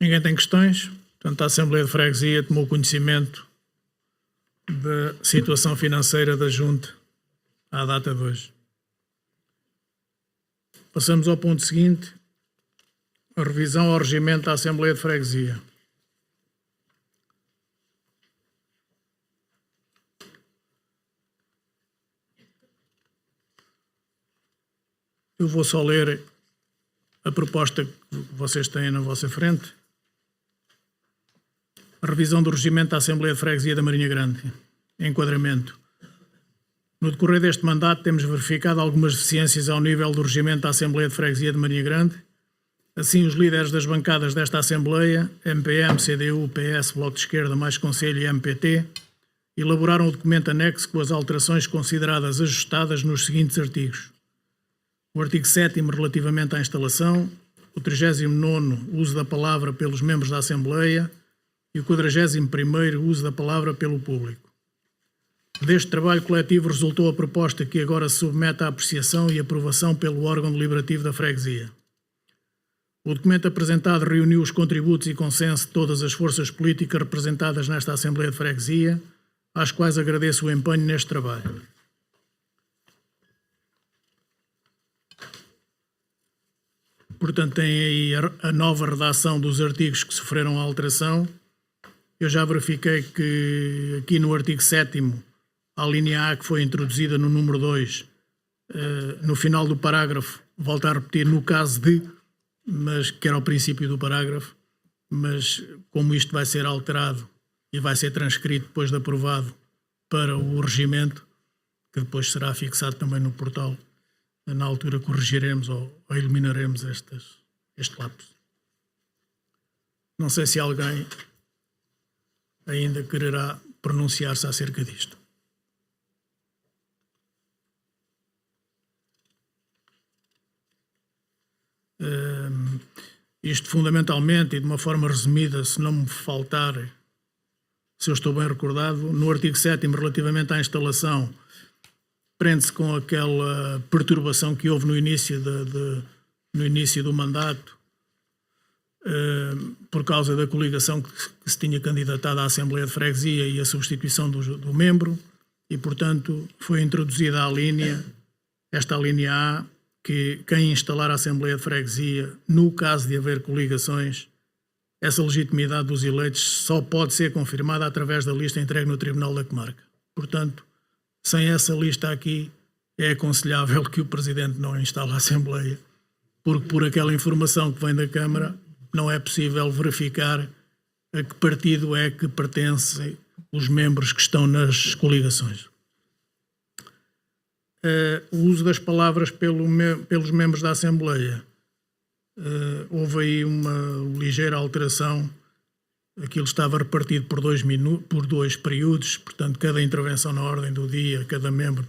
Ninguém tem questões? Portanto, a Assembleia de Freguesia tomou conhecimento da situação financeira da Junta à data de hoje. Passamos ao ponto seguinte, a revisão ao regimento da Assembleia de Freguesia. Eu vou só ler a proposta que vocês têm na vossa frente. A revisão do regimento da Assembleia de Freguesia da Marinha Grande. Enquadramento. No decorrer deste mandato temos verificado algumas deficiências ao nível do regimento da Assembleia de Freguesia de Marinha Grande. Assim, os líderes das bancadas desta Assembleia, MPM, CDU, PS, Bloco de Esquerda, Mais Conselho e MPT, elaboraram o documento anexo com as alterações consideradas ajustadas nos seguintes artigos. O artigo 7º relativamente à instalação, o 39º uso da palavra pelos membros da Assembleia e o 41º uso da palavra pelo público. Deste trabalho coletivo resultou a proposta que agora se submete à apreciação e aprovação pelo órgão deliberativo da freguesia. O documento apresentado reuniu os contributos e consenso de todas as forças políticas representadas nesta Assembleia de Freguesia, às quais agradeço o empenho neste trabalho. Portanto, tem aí a nova redação dos artigos que sofreram alteração. Eu já verifiquei que aqui no artigo 7º, a linha A que foi introduzida no número 2, no final do parágrafo, volta a repetir no caso de, mas que era ao princípio do parágrafo, mas como isto vai ser alterado e vai ser transcrito depois de aprovado para o regimento, que depois será fixado também no portal, na altura corrigiremos ou eliminaremos este lapso. Não sei se alguém ainda quererá pronunciar-se acerca disto. Isto fundamentalmente e de uma forma resumida, se não me faltar, se eu estou bem recordado, no artigo 7º relativamente à instalação, prende-se com aquela perturbação que houve no início do mandato, por causa da coligação que se tinha candidatado à Assembleia de Freguesia e a substituição do membro, e portanto foi introduzida esta linha A, que quem instalar a Assembleia de Freguesia, no caso de haver coligações, essa legitimidade dos eleitos só pode ser confirmada através da lista entregue no Tribunal da Comarca. Portanto, sem essa lista aqui, é aconselhável que o Presidente não instale a Assembleia, porque por aquela informação que vem da Câmara não é possível verificar a que partido é que pertencem os membros que estão nas coligações. O uso das palavras pelos membros da Assembleia. Houve aí uma ligeira alteração. Aquilo estava repartido por dois períodos, portanto, cada intervenção na ordem do dia, cada membro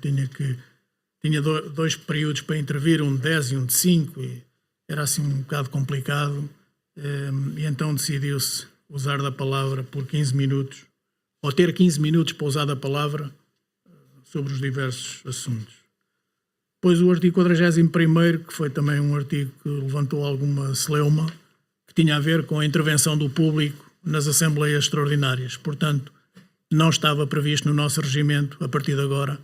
tinha dois períodos para intervir, um de 10 e um de 5, e era assim um bocado complicado, e então decidiu-se usar da palavra por 15 minutos, ou ter 15 minutos para usar da palavra sobre os diversos assuntos. Depois o artigo 41º, que foi também um artigo que levantou alguma celeuma, que tinha a ver com a intervenção do público nas Assembleias Extraordinárias. Portanto, não estava previsto no nosso regimento, a partir de agora,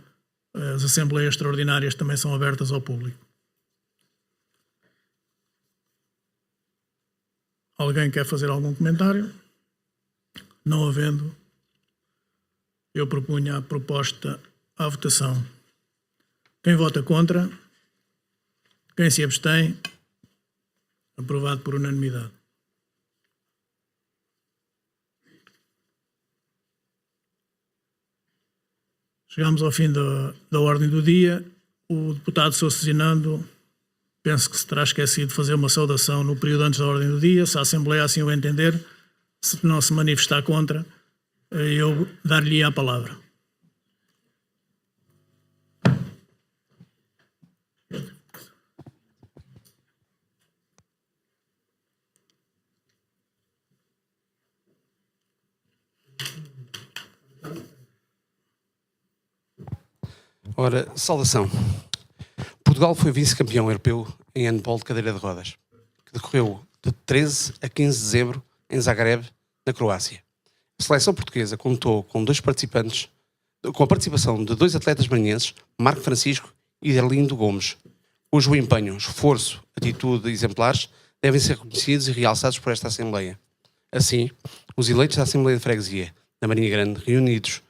as Assembleias Extraordinárias também são abertas ao público. Alguém quer fazer algum comentário? Não havendo, eu propunha a proposta à votação. Quem vota contra? Quem se abstém? Aprovado por unanimidade. Chegamos ao fim da ordem do dia. O deputado Sousa Zinando, penso que se terá esquecido de fazer uma saudação no período antes da ordem do dia. Se a Assembleia assim o entender, se não se manifestar contra, eu dar-lhe a palavra. Ora, saudação. Portugal foi vice-campeão europeu em handball de cadeira de rodas, que decorreu de 13 a 15 de dezembro em Zagreb, na Croácia. A seleção portuguesa contou com 2 participantes com a participação de 2 atletas maranhenses, Marco Francisco e Derlindo Gomes, cujo empenho, esforço, atitude exemplares devem ser reconhecidos e realçados por esta Assembleia. Assim, os eleitos da Assembleia de Freguesia da Marinha Grande, reunidos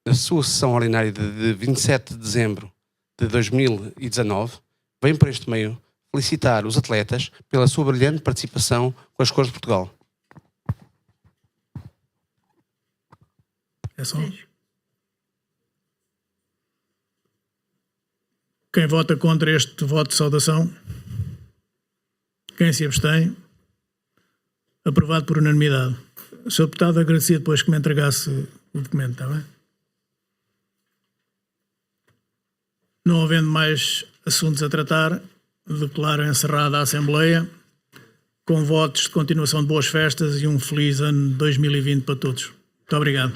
na sua sessão ordinária de 27 de dezembro de 2019, vêm por este meio felicitar os atletas pela sua brilhante participação com as cores de Portugal. É só. Quem vota contra este voto de saudação? Quem se abstém? Aprovado por unanimidade. Sr. Deputado, agradecia depois que me entregasse o documento, está bem? Não havendo mais assuntos a tratar, declaro encerrada a Assembleia, com votos de continuação de boas festas e um feliz ano 2020 para todos. Muito obrigado.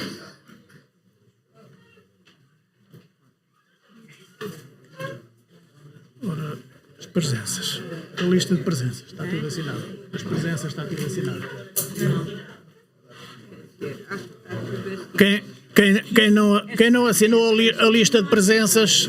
Ora, as presenças. A lista de presenças. Está tudo assinado. As presenças está tudo assinado. Quem não assinou a lista de presenças